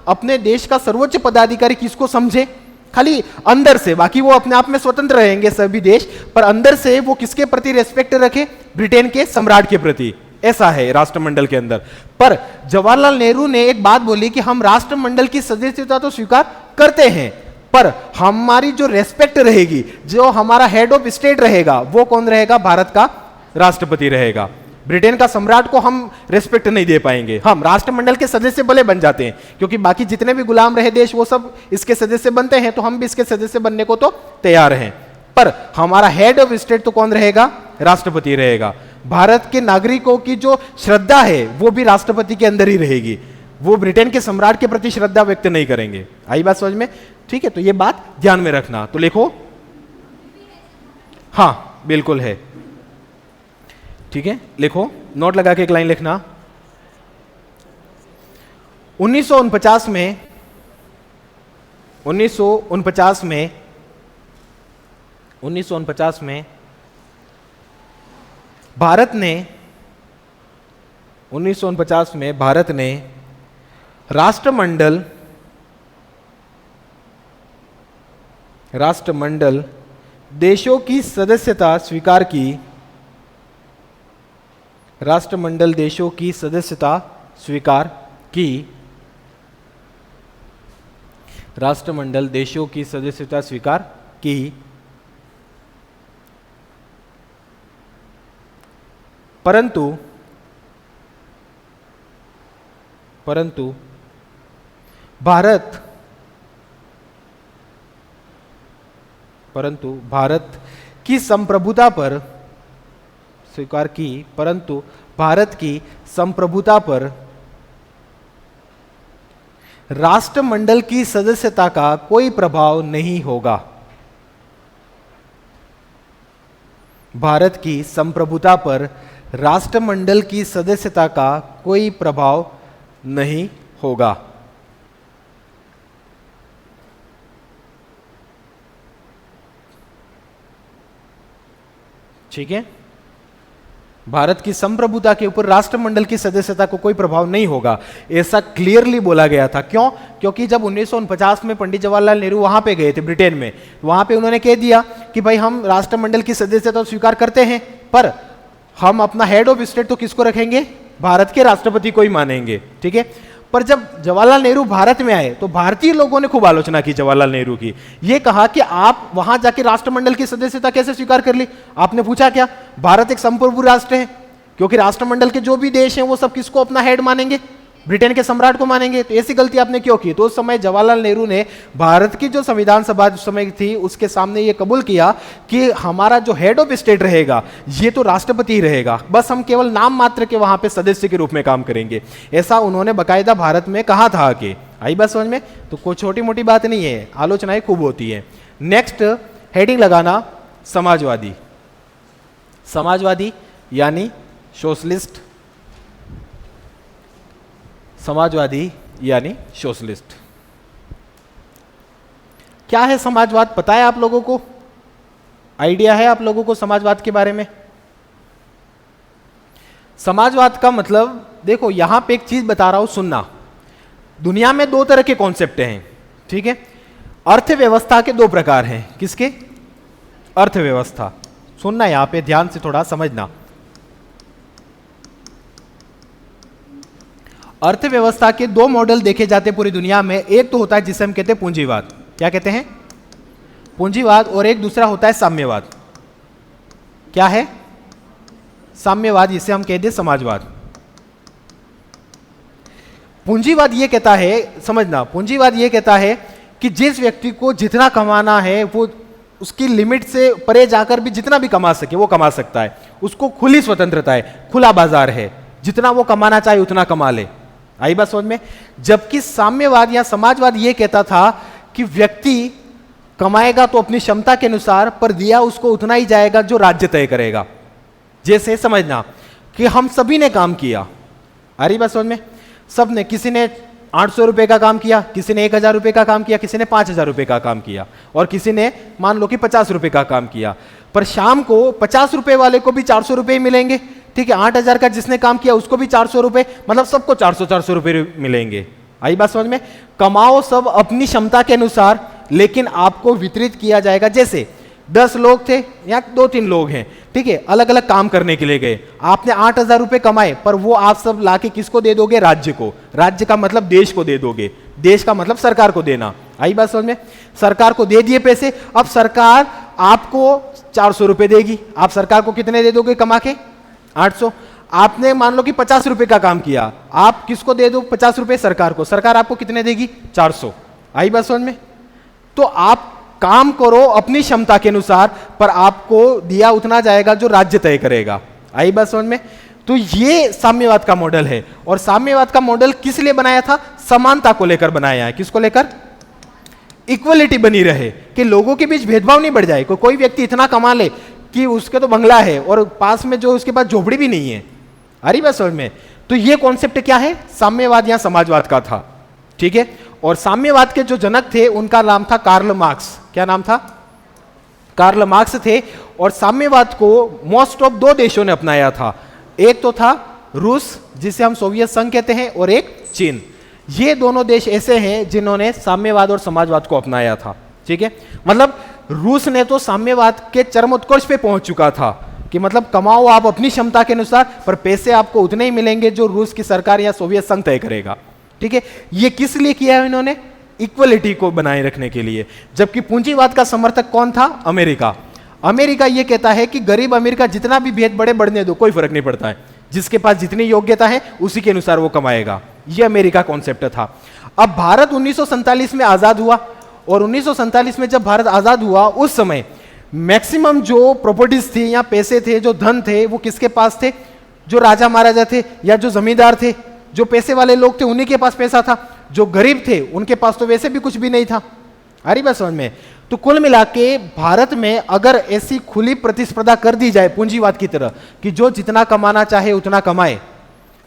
अपने देश का सर्वोच्च पदाधिकारी किसको समझे? खाली अंदर से, बाकी वो अपने आप में स्वतंत्र रहेंगे सभी देश, पर अंदर से वो किसके प्रति रेस्पेक्ट रखे? ब्रिटेन के सम्राट के प्रति। ऐसा है राष्ट्रमंडल के अंदर। पर जवाहरलाल नेहरू ने एक बात बोली कि हम राष्ट्रमंडल की सदस्यता तो स्वीकार करते हैं, पर हमारी जो रेस्पेक्ट रहेगी, जो हमारा हेड ऑफ स्टेट रहेगा, वो कौन रहेगा? भारत का राष्ट्रपति रहेगा। ब्रिटेन का सम्राट को हम रेस्पेक्ट नहीं दे पाएंगे। हम राष्ट्रमंडल के सदस्य भले बन जाते हैं, क्योंकि बाकी जितने भी गुलाम रहे देश वो सब इसके सदस्य बनते हैं, तो हम भी इसके सदस्य बनने को तो तैयार हैं। पर हमारा हेड ऑफ स्टेट तो कौन रहेगा? राष्ट्रपति रहेगा। भारत के नागरिकों की जो श्रद्धा है वो भी राष्ट्रपति के अंदर ही रहेगी। वो ब्रिटेन के सम्राट के प्रति श्रद्धा व्यक्त नहीं करेंगे। आई बात समझ में? ठीक है, तो ये बात ध्यान में रखना। तो लिखो, हाँ बिल्कुल है। ठीक है, लिखो, नोट लगा के एक लाइन लिखना। 1949 में भारत ने राष्ट्रमंडल देशों की सदस्यता स्वीकार की। राष्ट्रमंडल देशों की सदस्यता स्वीकार की। राष्ट्रमंडल देशों की सदस्यता स्वीकार की। परंतु भारत की संप्रभुता पर स्वीकार की, परंतु भारत की संप्रभुता पर राष्ट्रमंडल की सदस्यता का कोई प्रभाव नहीं होगा। भारत की संप्रभुता पर राष्ट्रमंडल की सदस्यता का कोई प्रभाव नहीं होगा। ठीक है, भारत की संप्रभुता के ऊपर राष्ट्रमंडल की सदस्यता को कोई प्रभाव नहीं होगा, ऐसा क्लियरली बोला गया था। क्यों? क्योंकि जब 1949 में पंडित जवाहरलाल नेहरू वहां पे गए थे ब्रिटेन में, वहां पे उन्होंने कह दिया कि भाई हम राष्ट्रमंडल की सदस्यता स्वीकार करते हैं, पर हम अपना हेड ऑफ स्टेट तो किसको रखेंगे? भारत के राष्ट्रपति को ही मानेंगे। ठीक है, पर जब जवाहरलाल नेहरू भारत में आए तो भारतीय लोगों ने खूब आलोचना की जवाहरलाल नेहरू की। ये कहा कि आप वहां जाके राष्ट्रमंडल की सदस्यता कैसे स्वीकार कर ली? आपने पूछा क्या? भारत एक संप्रभु राष्ट्र है, क्योंकि राष्ट्रमंडल के जो भी देश हैं वो सब किसको अपना हेड मानेंगे? ब्रिटेन के सम्राट को मानेंगे। तो ऐसी गलती आपने क्यों की? तो उस समय जवाहरलाल नेहरू ने भारत की जो संविधान सभा उस समय थी उसके सामने ये कबूल किया कि हमारा जो हेड ऑफ स्टेट रहेगा ये तो राष्ट्रपति ही रहेगा, बस हम केवल नाम मात्र के वहां पे सदस्य के रूप में काम करेंगे। ऐसा उन्होंने बाकायदा भारत में कहा था। कि आई बात समझ में? तो कोई छोटी मोटी बात नहीं है, आलोचनाएं खूब होती है। नेक्स्ट हेडिंग लगाना, समाजवादी। समाजवादी यानी सोशलिस्ट। समाजवादी यानी सोशलिस्ट। क्या है समाजवाद? पता है आप लोगों को? आइडिया है आप लोगों को समाजवाद के बारे में? समाजवाद का मतलब, देखो यहां पे एक चीज बता रहा हूं, सुनना। दुनिया में दो तरह के कॉन्सेप्ट हैं। ठीक है, अर्थव्यवस्था के दो प्रकार हैं। किसके? अर्थव्यवस्था। सुनना, यहां पे ध्यान से थोड़ा समझना। अर्थव्यवस्था के दो मॉडल देखे जाते हैं पूरी दुनिया में। एक तो होता है जिसे हम कहते हैं पूंजीवाद। क्या कहते हैं? पूंजीवाद। और एक दूसरा होता है साम्यवाद। क्या है? साम्यवाद, जिसे हम कहते हैं समाजवाद। पूंजीवाद ये कहता है, समझना, पूंजीवाद ये कहता है कि जिस व्यक्ति को जितना कमाना है वो उसकी लिमिट से परे जाकर भी जितना भी कमा सके वो कमा सकता है। उसको खुली स्वतंत्रता है, खुला बाजार है, जितना वो कमाना चाहे उतना कमा ले। आई बात समझ में? जबकि साम्यवाद या समाजवाद यह कहता था कि व्यक्ति कमाएगा तो अपनी क्षमता के अनुसार, पर दिया उसको उतना ही जाएगा जो राज्य तय करेगा। जैसे समझना कि हम सभी ने काम किया, आ रही बात समझ में? सब ने, किसी ने 800 रुपए का काम किया, किसी ने 1000 रुपए का काम किया, किसी ने 5000 रुपए का काम किया, और किसी ने मान लो कि 50 रुपए का काम किया। पर शाम को 50 रुपए वाले को भी 400 रुपए ही मिलेंगे। ठीक है, 8000 का जिसने काम किया उसको भी 400 रुपए, मतलब सबको 400 रुपए मिलेंगे। आई बात समझ में? कमाओ सब अपनी क्षमता के अनुसार, लेकिन आपको वितरित किया जाएगा। जैसे 10 लोग थे या 2-3 लोग हैं, ठीक है, अलग अलग काम करने के लिए गए। आपने 8000 रुपए कमाए, पर वो आप सब लाके किसको दे दोगे? राज्य को। राज्य का मतलब देश को दे दोगे, देश का मतलब सरकार को देना। आई बात समझ में? सरकार को दे दिए पैसे, अब सरकार आपको 400 रुपए देगी। आप सरकार को कितने दे दोगे कमा के? 800। आपने मान लो कि 50 रुपए का काम किया, आप किसको दे दो 50 रुपए? सरकार को। सरकार आपको कितने देगी? 400। आई बात समझ में? तो आप काम करो अपनी क्षमता के अनुसार, पर आपको दिया उतना जाएगा जो राज्य तय करेगा। आई बात समझ में? तो तो ये साम्यवाद का मॉडल है। और साम्यवाद का मॉडल किस लिए बनाया था? समानता को लेकर बनाया है। किसको लेकर? इक्वलिटी बनी रहे, कि लोगों के बीच भेदभाव नहीं बढ़ जाए। कोई व्यक्ति इतना कमा ले कि उसके तो बंगला है और पास में जो उसके पास झोपड़ी भी नहीं है। आ रही बात समझ में? तो ये कॉन्सेप्ट क्या है? साम्यवाद या समाजवाद का था। ठीक है। और साम्यवाद के जो जनक थे उनका नाम था कार्ल मार्क्स। क्या नाम था? कार्ल मार्क्स थे। और साम्यवाद को मोस्ट ऑफ 2 देशों ने अपनाया था। एक तो था रूस, जिसे हम सोवियत संघ कहते हैं, और एक चीन। ये दोनों देश ऐसे हैं जिन्होंने साम्यवाद और समाजवाद को अपनाया था। ठीक है। मतलब रूस ने तो साम्यवाद के चरमोत्कर्ष पे पहुंच चुका था कि मतलब कमाओ आप अपनी क्षमता के अनुसार, पर पैसे आपको उतने ही मिलेंगे जो रूस की सरकार या सोवियत संघ तय करेगा। ठीक है। ये किस लिए किया है इन्होंने? इक्वलिटी को बनाए रखने के लिए। जबकि पूंजीवाद का समर्थक कौन था? अमेरिका। अमेरिका ये कहता है कि गरीब अमीर का जितना भी भेद बढ़ने दो, कोई फर्क नहीं पड़ता है, जिसके पास जितनी योग्यता है उसी के अनुसार वो कमाएगा। ये अमेरिका कॉन्सेप्ट था। अब भारत 1947 में आजाद हुआ, और 1947 में जब भारत आजाद हुआ उस समय मैक्सिमम जो प्रॉपर्टीज थी या पैसे थे, जो धन थे, वो किसके पास थे? जो राजा महाराजा थे या जो जमींदार थे, जो पैसे वाले लोग थे उन्हीं के पास पैसा था। जो गरीब थे उनके पास तो वैसे भी कुछ भी नहीं था। आ रही बात समझ में? तो कुल मिला के भारत में अगर ऐसी खुली प्रतिस्पर्धा कर दी जाए पूंजीवाद की तरह कि जो जितना कमाना चाहे उतना कमाए,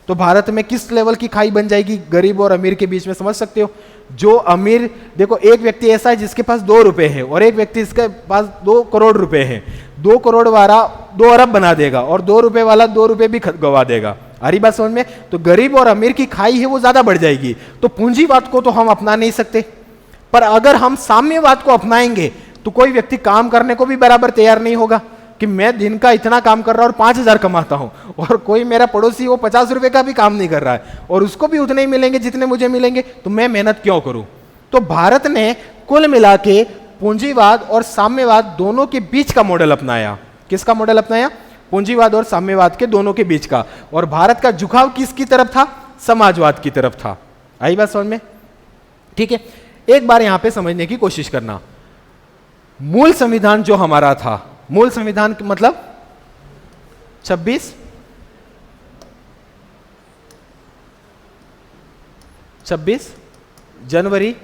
तो भारत में किस लेवल की खाई बन जाएगी गरीब और अमीर के बीच में, समझ सकते हो? जो अमीर, देखो एक व्यक्ति ऐसा है जिसके पास 2 रुपए है और एक व्यक्ति इसके पास 2 करोड़ रुपए है। 2 करोड़ वाला 2 अरब बना देगा और 2 रुपए वाला 2 रुपए भी गवा देगा। आ रही बात समझ में? तो गरीब और अमीर की खाई है वो ज्यादा बढ़ जाएगी। तो पूंजीवाद को तो हम अपना नहीं सकते, पर अगर हम साम्यवाद को अपनाएंगे तो कोई व्यक्ति काम करने को भी बराबर तैयार नहीं होगा कि मैं दिन का इतना काम कर रहा हूं और 5,000 कमाता हूं, और कोई मेरा पड़ोसी वो 50 रुपए का भी काम नहीं कर रहा है और उसको भी उतने ही मिलेंगे जितने मुझे मिलेंगे, तो मैं मेहनत क्यों करूं? तो भारत ने कुल मिला के पूंजीवाद और साम्यवाद दोनों के बीच का मॉडल अपनाया। किसका मॉडल अपनाया? पूंजीवाद और साम्यवाद के दोनों के बीच का। और भारत का झुकाव किसकी तरफ था? समाजवाद की तरफ था। आई बात समझ में? ठीक है। एक बार यहां पे समझने की कोशिश करना, मूल संविधान जो हमारा था, मूल संविधान मतलब 26 जनवरी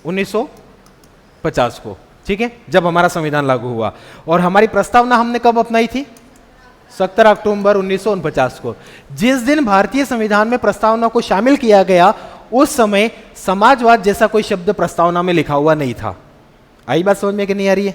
1950 को, ठीक है, जब हमारा संविधान लागू हुआ। और हमारी प्रस्तावना हमने कब अपनाई थी? 17 अक्टूबर 1949 को। जिस दिन भारतीय संविधान में प्रस्तावना को शामिल किया गया उस समय समाजवाद जैसा कोई शब्द प्रस्तावना में लिखा हुआ नहीं था। आई बात समझ में कि नहीं आ रही है?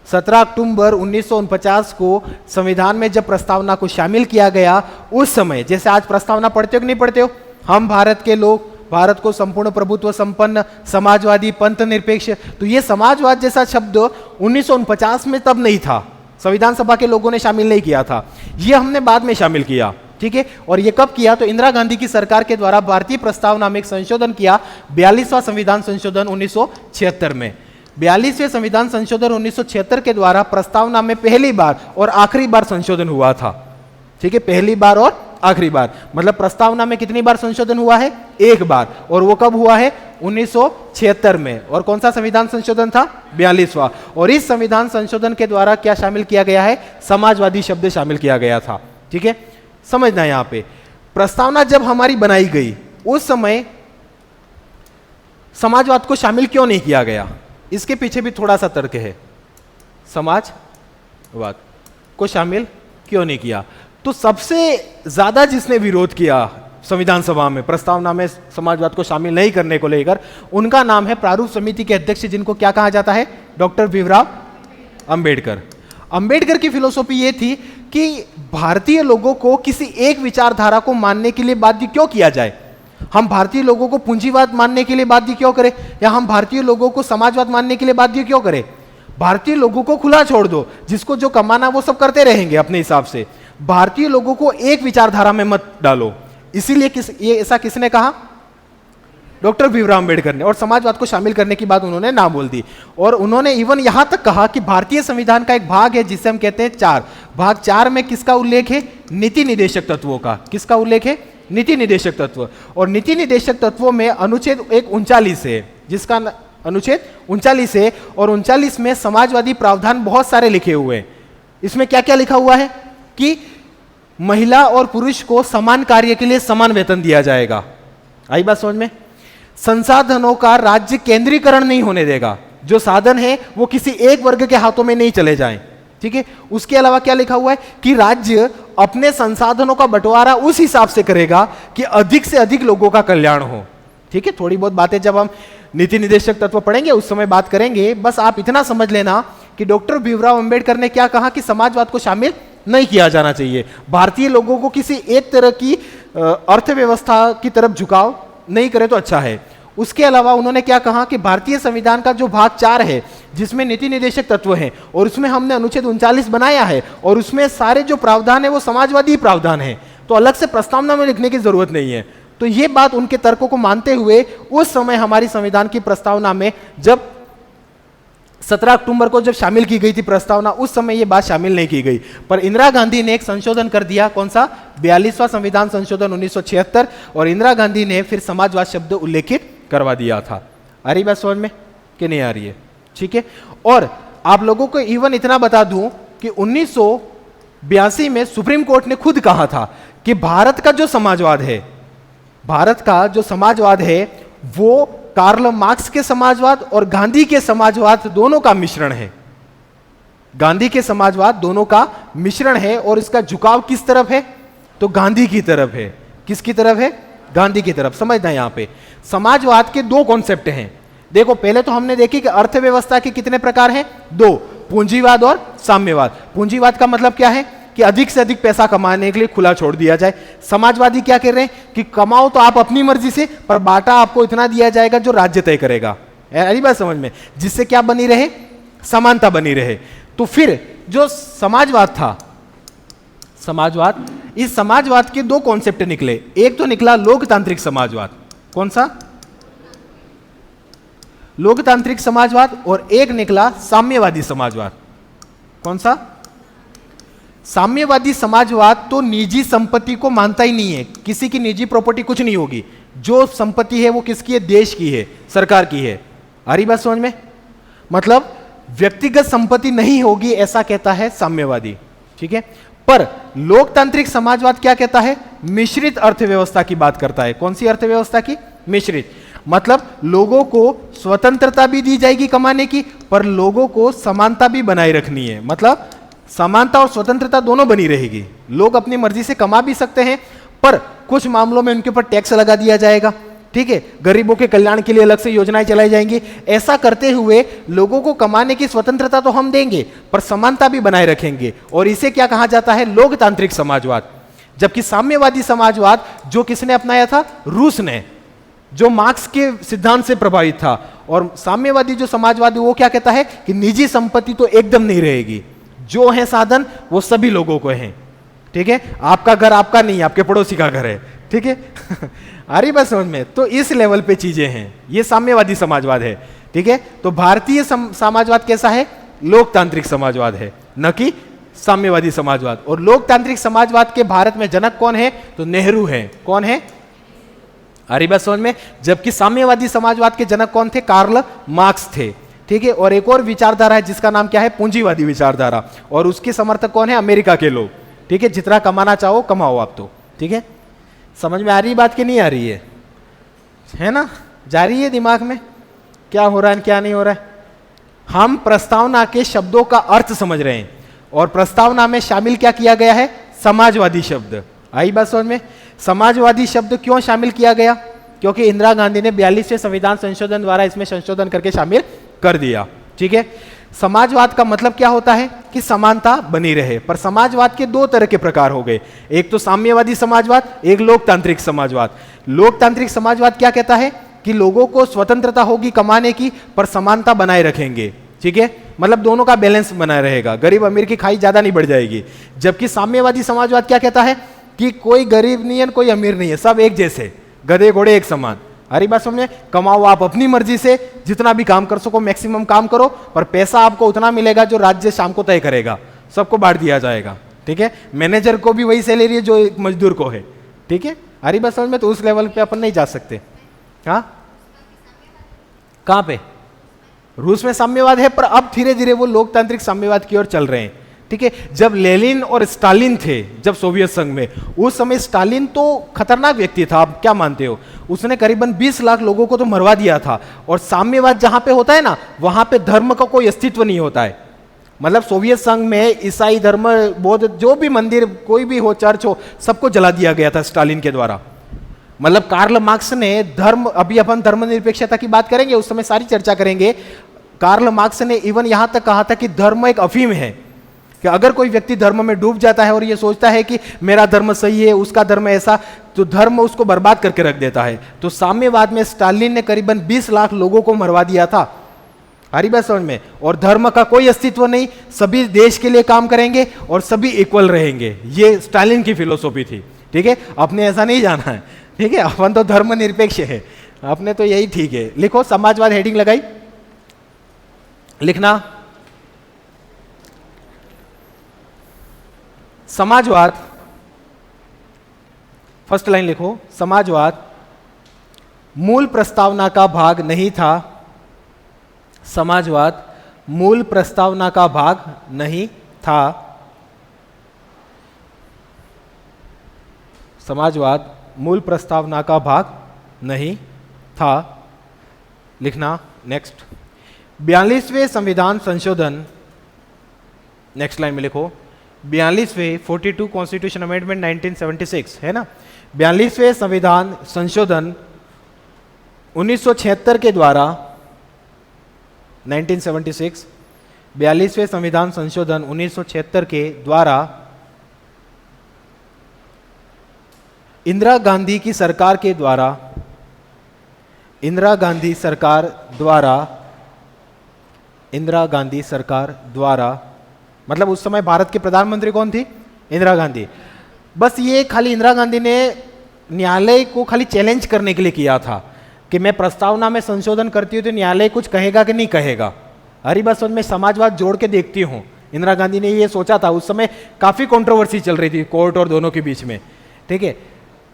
17 अक्टूबर 1949 को संविधान में जब प्रस्तावना को शामिल किया गया उस समय, जैसे आज प्रस्तावना पढ़ते हो कि नहीं पढ़ते हो? हम भारत के लोग, भारत को संपूर्ण प्रभुत्व संपन्न, समाजवादी, पंथ निरपेक्ष, तो ये समाजवाद जैसा शब्द 1949 में तब नहीं था, संविधान सभा के लोगों ने शामिल नहीं किया था, ये हमने बाद में शामिल किया। ठीक है। और ये कब किया? तो इंदिरा गांधी की सरकार के द्वारा भारतीय प्रस्तावना में एक संशोधन किया, 42वां संविधान संशोधन 1976 में। 42वें संविधान संशोधन 1976 के द्वारा प्रस्तावना में पहली बार और आखिरी बार संशोधन हुआ था। ठीक है, पहली बार और आखिरी बार, मतलब प्रस्तावना में कितनी बार संशोधन हुआ है? एक बार। और वो कब हुआ है? 1976 में। और कौन सा संविधान संशोधन था? 42वां। और इस संविधान संशोधन के द्वारा क्या शामिल किया गया है? समाजवादी शब्द शामिल किया गया था। ठीक है, समझना यहां पे प्रस्तावना जब हमारी बनाई गई उस समय समाजवाद को शामिल क्यों नहीं किया गया? इसके पीछे भी थोड़ा सा तर्क है। समाजवाद को शामिल क्यों नहीं किया? तो सबसे ज्यादा जिसने विरोध किया संविधान सभा में प्रस्तावना में समाजवाद को शामिल नहीं करने को लेकर, उनका नाम है प्रारूप समिति के अध्यक्ष, जिनको क्या कहा जाता है? डॉक्टर भीमराव अंबेडकर। अंबेडकर की फिलोसॉफी ये थी कि भारतीय लोगों को किसी एक विचारधारा को मानने के लिए बाध्य क्यों किया जाए? हम भारतीय लोगों को पूंजीवाद मानने के लिए बाध्य क्यों करें, या हम भारतीय लोगों को समाजवाद मानने के लिए बाध्य क्यों करें? भारतीय लोगों को खुला छोड़ दो, जिसको जो कमाना वो सब करते रहेंगे अपने हिसाब से। भारतीय लोगों को एक विचारधारा में मत डालो। इसीलिए ये ऐसा किसने कहा? डॉक्टर भीमराव अंबेडकर ने। और समाजवाद को शामिल करने की बात उन्होंने ना बोल दी। और उन्होंने इवन यहां तक कहा कि भारतीय संविधान का एक भाग है जिसे हम कहते हैं 4, भाग 4 में किसका उल्लेख है? नीति निदेशक तत्वों का। किसका उल्लेख है? नीति निदेशक तत्व। और नीति निदेशक तत्वों में अनुच्छेद 39 है, जिसका अनुच्छेद 39 है, और 39 में समाजवादी प्रावधान बहुत सारे लिखे हुए हैं। इसमें क्या क्या लिखा हुआ है कि महिला और पुरुष को समान कार्य के लिए समान वेतन दिया जाएगा। आई बात समझ में? संसाधनों का राज्य केंद्रीकरण नहीं होने देगा, जो साधन है वो किसी एक वर्ग के हाथों में नहीं चले जाएं। ठीक है, उसके अलावा क्या लिखा हुआ है कि राज्य अपने संसाधनों का बंटवारा उस हिसाब से करेगा कि अधिक से अधिक लोगों का कल्याण हो। ठीक है, थोड़ी बहुत बातें जब हम नीति निदेशक तत्व पढ़ेंगे उस समय बात करेंगे। बस आप इतना समझ लेना कि डॉक्टर भीमराव अंबेडकर ने क्या कहा कि समाजवाद को शामिल नहीं किया जाना चाहिए। भारतीय लोगों को किसी एक तरह की अर्थव्यवस्था की तरफ झुकाव नहीं करे तो अच्छा है। उसके अलावा उन्होंने क्या कहा कि भारतीय संविधान का जो भाग 4 है जिसमें नीति निदेशक तत्व हैं और उसमें हमने अनुच्छेद 39 बनाया है और उसमें सारे जो प्रावधान है वो समाजवादी प्रावधान है, तो अलग से प्रस्तावना में लिखने की जरूरत नहीं है। तो ये बात उनके तर्कों को मानते हुए उस समय हमारी संविधान की प्रस्तावना में जब 17 अक्टूबर को जब शामिल की गई थी प्रस्तावना, उस समय यह बात शामिल नहीं की गई। पर इंदिरा गांधी ने एक संशोधन कर दिया। कौन सा? 42वां संविधान संशोधन 1976, और इंदिरा गांधी ने फिर समाजवाद शब्द उल्लेखित करवा दिया था। आ रही बात समझ में कि नहीं आ रही है? ठीक है, और आप लोगों को इवन इतना बता दूं कि 1982 में सुप्रीम कोर्ट ने खुद कहा था कि भारत का जो समाजवाद है, भारत का जो समाजवाद है वो कार्ल मार्क्स के समाजवाद और गांधी के समाजवाद दोनों का मिश्रण है। गांधी के समाजवाद दोनों का मिश्रण है और इसका झुकाव किस तरफ है? तो गांधी की तरफ है। किसकी तरफ है? गांधी की तरफ। समझना यहां पे समाजवाद के दो कॉन्सेप्ट हैं। देखो, पहले तो हमने देखी कि अर्थव्यवस्था के कितने प्रकार हैं? 2, पूंजीवाद और साम्यवाद। पूंजीवाद का मतलब क्या है कि अधिक से अधिक पैसा कमाने के लिए खुला छोड़ दिया जाए। समाजवादी क्या कह रहे हैं कि कमाओ तो आप अपनी मर्जी से, पर बांटा आपको इतना दिया जाएगा जो राज्य तय करेगा। अरे बात समझ में? जिससे क्या बनी रहे? समानता बनी रहे। तो फिर जो समाजवाद था, समाजवाद, इस समाजवाद के दो कॉन्सेप्ट निकले। एक तो निकला लोकतांत्रिक समाजवाद। कौन सा? लोकतांत्रिक समाजवाद। और एक निकला साम्यवादी समाजवाद। कौन सा? साम्यवादी समाजवाद तो निजी संपत्ति को मानता ही नहीं है, किसी की निजी प्रॉपर्टी कुछ नहीं होगी, जो संपत्ति है वो किसकी है? देश की है, सरकार की है। आ रही बात समझ में? मतलब व्यक्तिगत संपत्ति नहीं होगी, ऐसा कहता है साम्यवादी। ठीक है, पर लोकतांत्रिक समाजवाद क्या कहता है? मिश्रित अर्थव्यवस्था की बात करता है। कौन सी अर्थव्यवस्था की? मिश्रित। मतलब लोगों को स्वतंत्रता भी दी जाएगी कमाने की, पर लोगों को समानता भी बनाए रखनी है। मतलब समानता और स्वतंत्रता दोनों बनी रहेगी। लोग अपनी मर्जी से कमा भी सकते हैं, पर कुछ मामलों में उनके ऊपर टैक्स लगा दिया जाएगा। ठीक है, गरीबों के कल्याण के लिए अलग से योजनाएं चलाई जाएंगी। ऐसा करते हुए लोगों को कमाने की स्वतंत्रता तो हम देंगे, पर समानता भी बनाए रखेंगे, और इसे क्या कहा जाता है? लोकतांत्रिक समाजवाद। जबकि साम्यवादी समाजवाद जो किसने अपनाया था? रूस ने, जो मार्क्स के सिद्धांत से प्रभावित था। और साम्यवादी जो समाजवादी वो क्या कहता है कि निजी संपत्ति तो एकदम नहीं रहेगी, जो है साधन वो सभी लोगों को हैं। ठीक है, आपका घर आपका नहीं, आपके पड़ोसी का घर है। ठीक है आ रही बात समझ में? तो इस लेवल पे चीजें हैं, ये साम्यवादी समाजवाद है। ठीक है, तो भारतीय समाजवाद कैसा है? लोकतांत्रिक समाजवाद है, न कि साम्यवादी समाजवाद। और लोकतांत्रिक समाजवाद के भारत में जनक कौन है? तो नेहरू है। कौन है? आ रही बात समझ में? जबकि साम्यवादी समाजवाद के जनक कौन थे? कार्ल मार्क्स थे। ठीक है, और एक और विचारधारा है जिसका नाम क्या है? पूंजीवादी विचारधारा, और उसके समर्थक कौन है? अमेरिका के लोग। ठीक है, जितना कमाना चाहो कमाओ आप तो। ठीक है, समझ में आ रही बात कि नहीं आ रही है ना? जा रही है दिमाग में क्या हो रहा है क्या नहीं हो रहा है? हम प्रस्तावना के शब्दों का अर्थ समझ रहे हैं, और प्रस्तावना में शामिल क्या किया गया है? समाजवादी शब्द। आई बात समझ में? समाजवादी शब्द क्यों शामिल किया गया? क्योंकि इंदिरा गांधी ने 42वें संविधान संशोधन द्वारा इसमें संशोधन करके शामिल कर दिया। ठीक है, समाजवाद का मतलब क्या होता है? कि समानता बनी रहे। पर समाजवाद के दो तरह के प्रकार हो गए, एक तो साम्यवादी समाजवाद, एक लोकतांत्रिक समाजवाद। लोकतांत्रिक समाजवाद क्या कहता है कि लोगों को स्वतंत्रता होगी कमाने की, पर समानता बनाए रखेंगे। ठीक है, मतलब दोनों का बैलेंस बना रहेगा, गरीब अमीर की खाई ज्यादा नहीं बढ़ जाएगी। जबकि साम्यवादी समाजवाद क्या कहता है कि कोई गरीब नहीं है, कोई अमीर नहीं है, सब एक जैसे, गधे घोड़े एक समान। हरी बात समझे? कमाओ आप अपनी मर्जी से, जितना भी काम कर सको मैक्सिमम काम करो, पर पैसा आपको उतना मिलेगा जो राज्य शाम को तय करेगा, सबको बांट दिया जाएगा। ठीक है, मैनेजर को भी वही सैलरी है जो एक मजदूर को है। ठीक है, हरी बात समझ में? तो उस लेवल पे अपन नहीं जा सकते। हाँ, कहां पे? रूस में साम्यवाद है, पर अब धीरे धीरे वो लोकतांत्रिक साम्यवाद की ओर चल रहे हैं। ठीक है। जब लेनिन और स्टालिन थे जब सोवियत संघ में, उस समय स्टालिन तो खतरनाक व्यक्ति था, आप क्या मानते हो? उसने करीबन 20 लाख लोगों को तो मरवा दिया था। और साम्यवाद जहां पे होता है ना, वहां पे धर्म का कोई अस्तित्व नहीं होता है। मतलब सोवियत संघ में ईसाई धर्म, बौद्ध, जो भी मंदिर, कोई भी हो, चर्च हो, सबको जला दिया गया था स्टालिन के द्वारा। मतलब कार्ल मार्क्स ने धर्म, अभी अपन धर्मनिरपेक्षता की बात करेंगे, उस समय सारी चर्चा करेंगे। कार्ल मार्क्स ने इवन यहां तक कहा था कि धर्म एक अफीम है, कि अगर कोई व्यक्ति धर्म में डूब जाता है और ये सोचता है कि मेरा धर्म सही है, उसका धर्म ऐसा, तो धर्म उसको बर्बाद करके रख देता है। तो साम्यवाद में स्टालिन ने करीबन 20 लाख लोगों को मरवा दिया था, हरी बात समझ में। और धर्म का कोई अस्तित्व नहीं, सभी देश के लिए काम करेंगे और सभी इक्वल रहेंगे, ये स्टालिन की फिलोसॉफी थी। ठीक है, आपने ऐसा नहीं जाना है, ठीक है, अपन तो धर्म निरपेक्ष है, आपने तो यही ठीक है। लिखो समाजवाद, हेडिंग लगाई, लिखना समाजवाद, फर्स्ट लाइन लिखो, समाजवाद मूल प्रस्तावना का भाग नहीं था। समाजवाद मूल प्रस्तावना का भाग नहीं था। समाजवाद मूल प्रस्तावना का भाग नहीं था। लिखना नेक्स्ट, 42वें संविधान संशोधन, नेक्स्ट लाइन में लिखो 42वें 42 कॉन्स्टिट्यूशन अमेंडमेंट 1976 है ना, 42वें संविधान संशोधन 1976 के द्वारा, 1976, 42वें संविधान संशोधन 1976 के द्वारा इंदिरा गांधी की सरकार के द्वारा, इंदिरा गांधी सरकार द्वारा, इंदिरा गांधी सरकार द्वारा, मतलब उस समय भारत के प्रधानमंत्री कौन थी? इंदिरा गांधी। बस ये खाली इंदिरा गांधी ने न्यायालय को खाली चैलेंज करने के लिए किया था कि मैं प्रस्तावना में संशोधन करती हूँ तो न्यायालय कुछ कहेगा कि नहीं कहेगा। हरी बात समझ में, समाजवाद जोड़ के देखती हूँ, इंदिरा गांधी ने ये सोचा था। उस समय काफी कंट्रोवर्सी चल रही थी कोर्ट और दोनों के बीच में, ठीक है,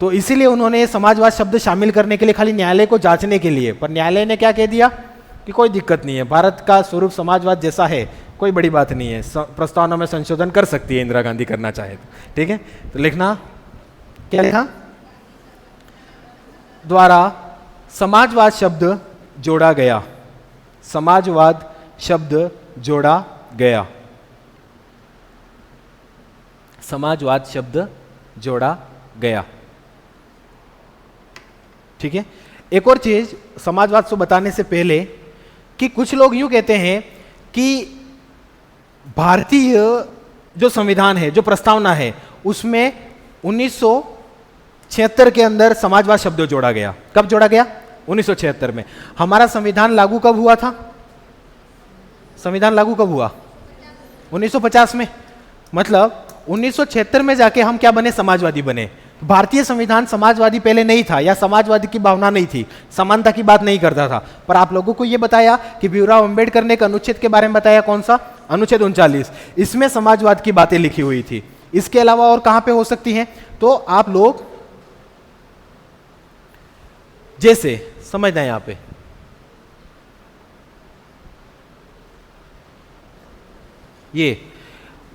तो इसीलिए उन्होंने समाजवाद शब्द शामिल करने के लिए खाली न्यायालय को जांचने के लिए, पर न्यायालय ने क्या कह दिया कि कोई दिक्कत नहीं है, भारत का स्वरूप समाजवाद जैसा है, कोई बड़ी बात नहीं है, प्रस्तावना में संशोधन कर सकती है इंदिरा गांधी करना चाहे तो। ठीक है, तो लिखना क्या लिखा, द्वारा समाजवाद शब्द जोड़ा गया, समाजवाद शब्द जोड़ा गया, समाजवाद शब्द जोड़ा गया। ठीक है, एक और चीज समाजवाद को बताने से पहले कि कुछ लोग यूं कहते हैं कि भारतीय जो संविधान है, जो प्रस्तावना है, उसमें 1976 के अंदर समाजवाद शब्द जोड़ा गया। कब जोड़ा गया? 1976 में। हमारा संविधान लागू कब हुआ था? संविधान लागू कब हुआ? 1950 में। मतलब 1976 में जाके हम क्या बने? समाजवादी बने। भारतीय संविधान समाजवादी पहले नहीं था, या समाजवादी की भावना नहीं थी, समानता की बात नहीं करता था। पर आप लोगों को यह बताया कि भीमराव अंबेडकर ने एक अनुच्छेद के बारे में बताया, कौन सा? अनुच्छेद 39, इसमें समाजवाद की बातें लिखी हुई थी। इसके अलावा और कहां पे हो सकती हैं? तो आप लोग जैसे समझना है यहां पे, ये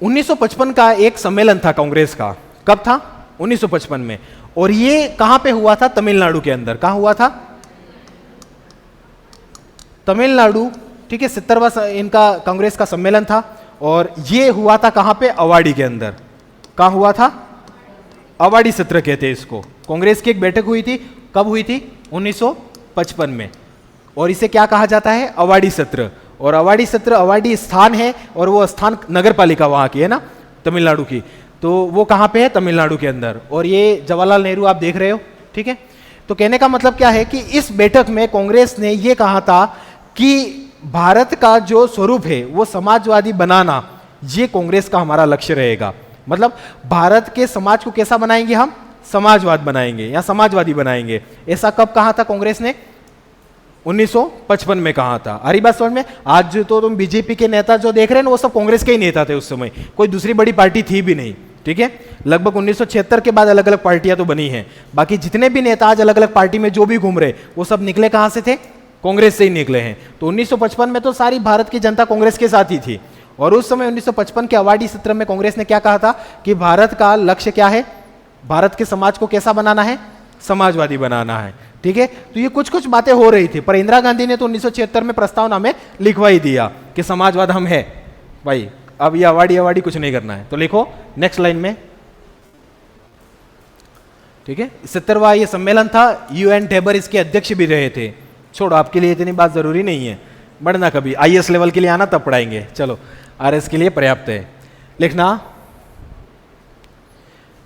1955 का एक सम्मेलन था कांग्रेस का। कब था? 1955 में। और ये कहां पे हुआ था? तमिलनाडु के अंदर। कहां हुआ था? तमिलनाडु। ठीक है, 70वां इनका कांग्रेस का सम्मेलन था, और ये हुआ था कहां पे? अवाड़ी के अंदर। कहां हुआ था? अवाड़ी सत्र कहते हैं इसको। कांग्रेस की एक बैठक हुई थी। कब हुई थी? 1955 में। और इसे क्या कहा जाता है? अवाड़ी सत्र। और अवाड़ी सत्र, अवाड़ी स्थान है, और वो स्थान नगर पालिका वहां की है ना, तमिलनाडु की। तो वो कहां पे है? तमिलनाडु के अंदर। और ये जवाहरलाल नेहरू आप देख रहे हो। ठीक है, तो कहने का मतलब क्या है कि इस बैठक में कांग्रेस ने ये कहा था कि भारत का जो स्वरूप है वो समाजवादी बनाना, ये कांग्रेस का हमारा लक्ष्य रहेगा। मतलब भारत के समाज को कैसा बनाएंगे हम? समाजवाद बनाएंगे या समाजवादी बनाएंगे। ऐसा कब कहा था कांग्रेस ने? 1955 में कहा था। हरी बात समझ में? आज तो तुम बीजेपी के नेता जो देख रहे हैं ना, वो सब कांग्रेस के ही नेता थे उस समय, कोई दूसरी बड़ी पार्टी थी भी नहीं। ठीक है, लगभग 1976 के बाद अलग अलग पार्टियां तो बनी हैं। बाकी जितने भी नेता आज अलग अलग पार्टी में जो भी घूम रहे, वो सब निकले कहां से थे? कांग्रेस से ही निकले हैं। तो 1955 में तो सारी भारत की जनता कांग्रेस के साथ ही थी। और उस समय 1955 के अवार्डी सत्र में कांग्रेस ने क्या कहा था कि भारत का लक्ष्य क्या है, भारत के समाज को कैसा बनाना है, समाजवादी बनाना है। ठीक है, तो ये कुछ कुछ बातें हो रही थी, पर इंदिरा गांधी ने तो 1976 में प्रस्तावना में लिखवा ही दिया कि समाजवाद हम है भाई, अब ये अवार्डी कुछ नहीं करना है। तो लिखो नेक्स्ट लाइन में। ठीक है, 70वां ये सम्मेलन था, UN टेबर इसके अध्यक्ष भी रहे थे। छोड़ो, आपके लिए इतनी बात जरूरी नहीं है, बढ़ना कभी IS लेवल के लिए आना तब पढ़ाएंगे। चलो, RS के लिए पर्याप्त है। लिखना,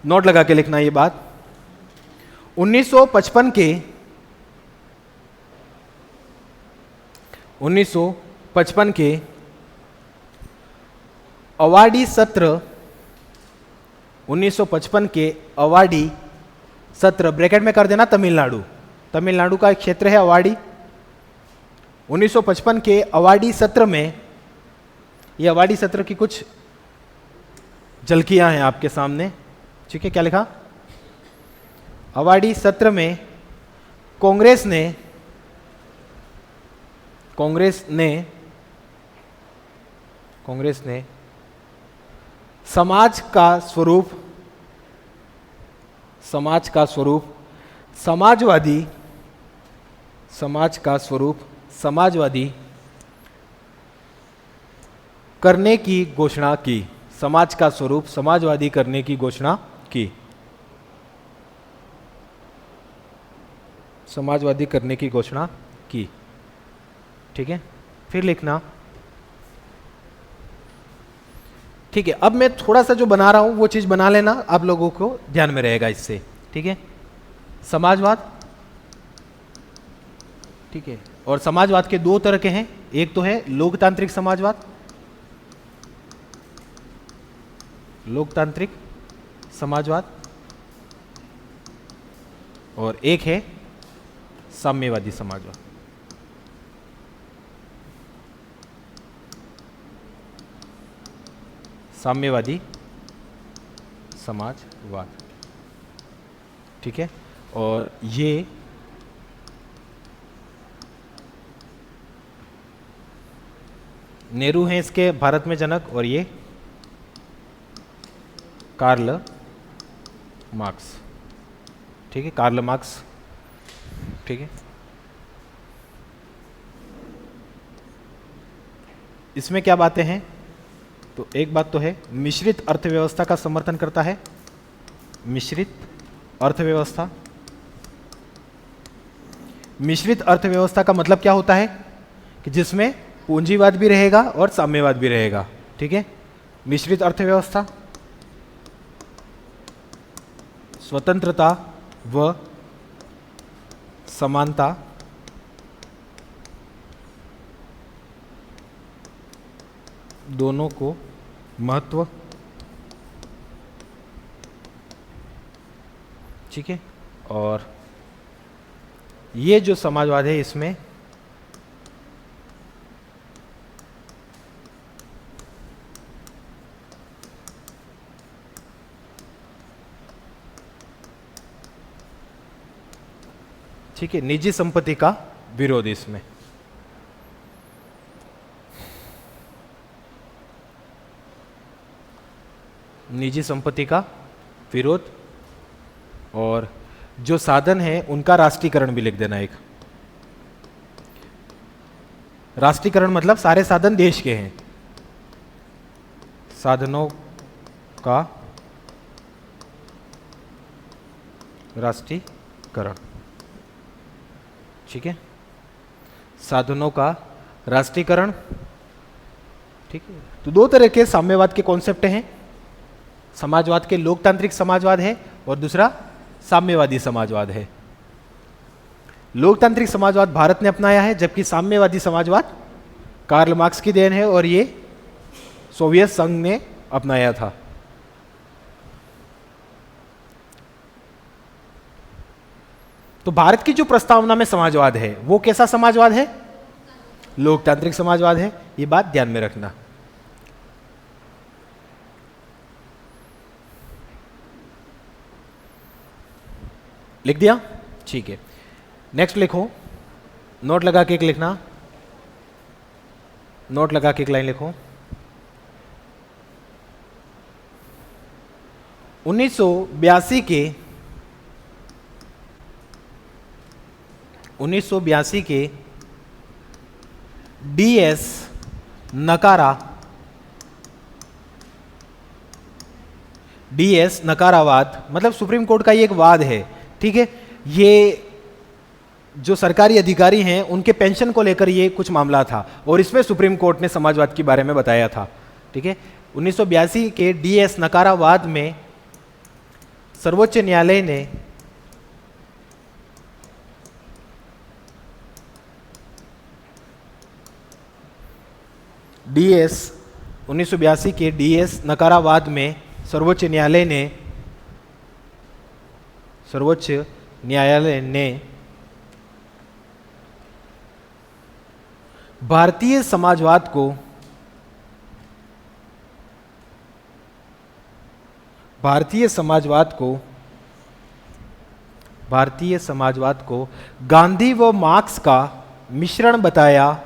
नोट लगा के लिखना ये बात। 1955 के अवार्डी सत्र, 1955 के अवार्डी सत्र, ब्रैकेट में कर देना तमिलनाडु, तमिलनाडु का एक क्षेत्र है अवार्डी। 1955 के अवार्डी सत्र में, ये अवार्डी सत्र की कुछ झलकियां हैं आपके सामने। ठीक है, क्या लिखा, अवार्डी सत्र में कांग्रेस ने समाज का स्वरूप समाजवादी करने की घोषणा की, समाज का स्वरूप समाजवादी करने की घोषणा की, समाजवादी करने की घोषणा की। ठीक है, फिर लिखना। ठीक है, अब मैं थोड़ा सा जो बना रहा हूं वो चीज बना लेना, आप लोगों को ध्यान में रहेगा इससे। ठीक है, समाजवाद, ठीक है, और समाजवाद के दो तरह के हैं, एक तो है लोकतांत्रिक समाजवाद, लोकतांत्रिक समाजवाद, और एक है साम्यवादी समाजवाद। साम्यवादी समाजवाद। ठीक है, और ये नेहरू हैं इसके भारत में जनक, और ये कार्ल मार्क्स। ठीक है, कार्ल मार्क्स। ठीक है, इसमें क्या बातें हैं, तो एक बात तो है मिश्रित अर्थव्यवस्था का समर्थन करता है, मिश्रित अर्थव्यवस्था। मिश्रित अर्थव्यवस्था का मतलब क्या होता है कि जिसमें पूंजीवाद भी रहेगा और साम्यवाद भी रहेगा। ठीक है, मिश्रित अर्थव्यवस्था, स्वतंत्रता व समानता, दोनों को महत्व। ठीक है, और ये जो समाजवाद है इसमें ठीक है निजी संपत्ति का विरोध, इसमें निजी संपत्ति का विरोध, और जो साधन है उनका राष्ट्रीयकरण भी लिख देना। एक राष्ट्रीयकरण मतलब सारे साधन देश के हैं, साधनों का राष्ट्रीयकरण। ठीक है, साधनों का राष्ट्रीयकरण। ठीक है, तो दो तरह के साम्यवाद के कॉन्सेप्ट हैं, समाजवाद के लोकतांत्रिक समाजवाद है और दूसरा साम्यवादी समाजवाद है। लोकतांत्रिक समाजवाद भारत ने अपनाया है, जबकि साम्यवादी समाजवाद कार्ल मार्क्स की देन है और ये सोवियत संघ ने अपनाया था। तो भारत की जो प्रस्तावना में समाजवाद है वो कैसा समाजवाद है, लोकतांत्रिक समाजवाद है, ये बात ध्यान में रखना। लिख दिया, ठीक है। नेक्स्ट लिखो, नोट लगा के एक लिखना, नोट लगा के एक लाइन लिखो। 1982 के डीएस नकारावाद मतलब सुप्रीम कोर्ट का ये एक वाद है, ठीक है। ये जो सरकारी अधिकारी हैं उनके पेंशन को लेकर ये कुछ मामला था और इसमें सुप्रीम कोर्ट ने समाजवाद के बारे में बताया था, ठीक है। 1982 के डीएस नकारावाद में सर्वोच्च न्यायालय ने डीएस 1982 के डीएस नकारावाद में सर्वोच्च न्यायालय ने भारतीय समाजवाद को गांधी व मार्क्स का मिश्रण बताया।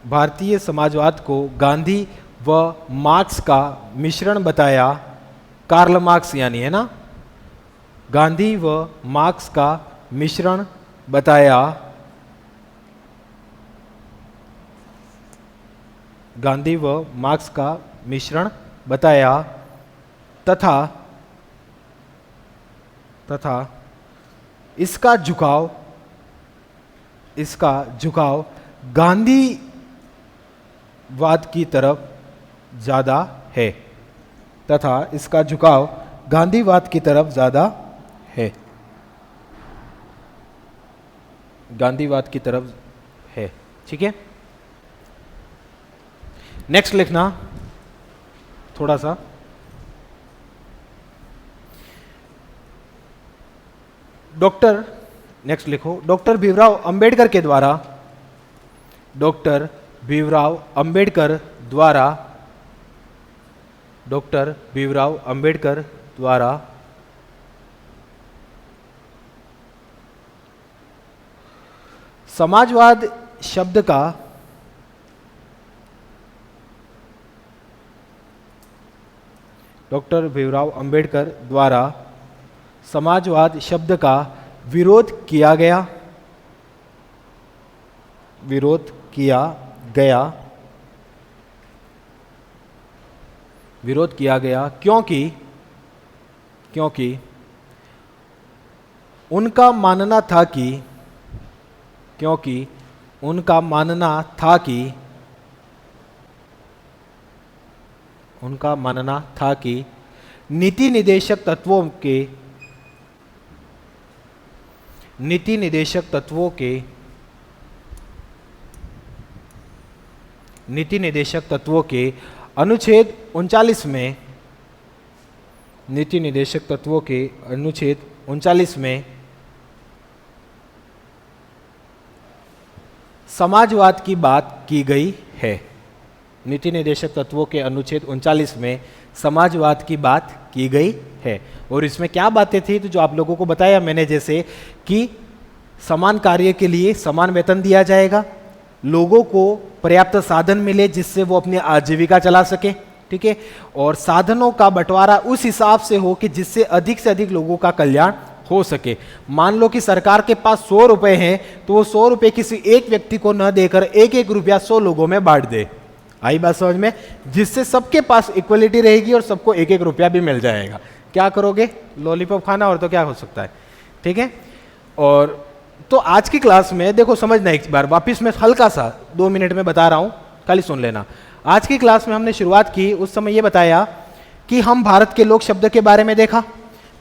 भारतीय समाजवाद को गांधी व मार्क्स का मिश्रण बताया। कार्ल मार्क्स यानी, है ना, गांधी व मार्क्स का मिश्रण बताया। गांधी व मार्क्स का मिश्रण बताया तथा इसका झुकाव गांधीवाद की तरफ ज्यादा है। तथा इसका झुकाव गांधीवाद की तरफ ज्यादा है। गांधीवाद की तरफ है, ठीक है। नेक्स्ट लिखना थोड़ा सा, नेक्स्ट लिखो, डॉक्टर भीमराव अंबेडकर द्वारा समाजवाद शब्द का डॉक्टर भीमराव अंबेडकर द्वारा समाजवाद शब्द का विरोध किया गया क्योंकि उनका मानना था कि नीति निदेशक तत्वों के अनुच्छेद 39 में समाजवाद की बात की गई है। नीति निर्देशक तत्वों के अनुच्छेद 39 में समाजवाद की बात की गई है। और इसमें क्या बातें थी, तो जो आप लोगों को बताया मैंने, जैसे कि समान कार्य के लिए समान वेतन दिया जाएगा, लोगों को पर्याप्त साधन मिले जिससे वो अपनी आजीविका चला सके, ठीक है, और साधनों का बंटवारा उस हिसाब से हो कि जिससे अधिक से अधिक लोगों का कल्याण हो सके। मान लो कि सरकार के पास 100 रुपए हैं, तो वो 100 रुपए किसी एक व्यक्ति को न देकर 1-1 रुपया 100 लोगों में बांट दे। आई बात समझ में? जिससे सबके पास इक्वलिटी रहेगी और सबको 1-1 रुपया भी मिल जाएगा। क्या करोगे? लॉलीपॉप खाना, और तो क्या हो सकता है, ठीक है। और तो आज की क्लास में देखो, समझना एक बार वापिस मैं हल्का सा 2 मिनट में बता रहा हूं, खाली सुन लेना। आज की क्लास में हमने शुरुआत की, उस समय यह बताया कि हम भारत के लोक शब्द के बारे में देखा,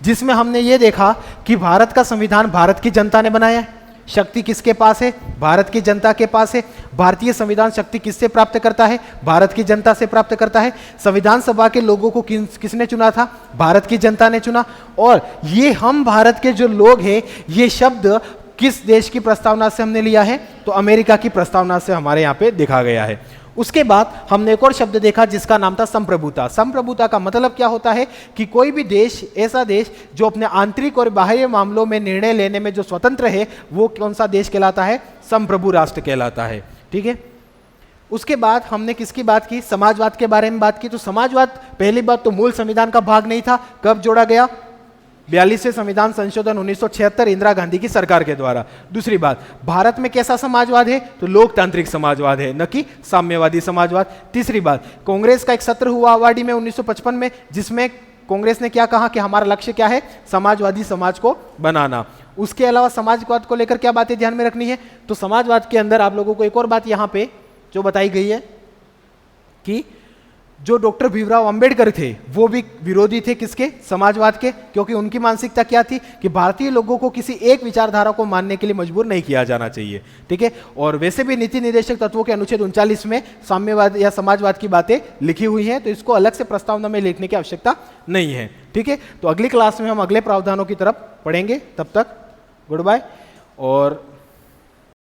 जिसमें हमने ये देखा कि भारत का संविधान भारत की जनता ने बनाया है। शक्ति किसके पास है? भारत की जनता के पास है। भारतीय संविधान शक्ति किससे प्राप्त करता है? भारत की जनता से प्राप्त करता है। संविधान सभा के लोगों को किसने चुना था? भारत की जनता ने चुना। और ये हम भारत के जो लोग हैं, ये शब्द किस देश की प्रस्तावना से हमने लिया है? तो अमेरिका की प्रस्तावना से हमारे यहाँ पे देखा गया है। उसके बाद हमने एक और शब्द देखा जिसका नाम था संप्रभुता। संप्रभुता का मतलब क्या होता है कि कोई भी देश, ऐसा देश जो अपने आंतरिक और बाह्य मामलों में निर्णय लेने में जो स्वतंत्र है, वो कौन सा देश कहलाता है? संप्रभु राष्ट्र कहलाता है, ठीक है। उसके बाद हमने किसकी बात की, समाजवाद के बारे में बात की। तो समाजवाद पहली बात तो मूल संविधान का भाग नहीं था। कब जोड़ा गया? 42वें संविधान संशोधन 1976 इंदिरा गांधी की सरकार के द्वारा। दूसरी बात, भारत में कैसा समाजवाद है? तो लोकतांत्रिक समाजवाद है, न कि साम्यवादी समाजवाद। तीसरी बात, कांग्रेस का एक सत्र हुआ अवाडी में 1955 में, जिसमें कांग्रेस ने क्या कहा कि हमारा लक्ष्य क्या है? समाजवादी समाज को बनाना। उसके अलावा समाजवाद को लेकर क्या बातें ध्यान में रखनी है? तो समाजवाद के अंदर आप लोगों को एक और बात यहां पे जो बताई गई है कि जो डॉक्टर भीमराव अंबेडकर थे वो भी विरोधी थे किसके? समाजवाद के, क्योंकि उनकी मानसिकता क्या थी कि भारतीय लोगों को किसी एक विचारधारा को मानने के लिए मजबूर नहीं किया जाना चाहिए। ठीक है, और वैसे भी नीति निर्देशक तत्वों के अनुच्छेद 39 में साम्यवाद या समाजवाद की बातें लिखी हुई हैं, तो इसको अलग से प्रस्तावना में लिखने की आवश्यकता नहीं है। ठीक है, तो अगली क्लास में हम अगले प्रावधानों की तरफ पढ़ेंगे। तब तक गुड बाय। और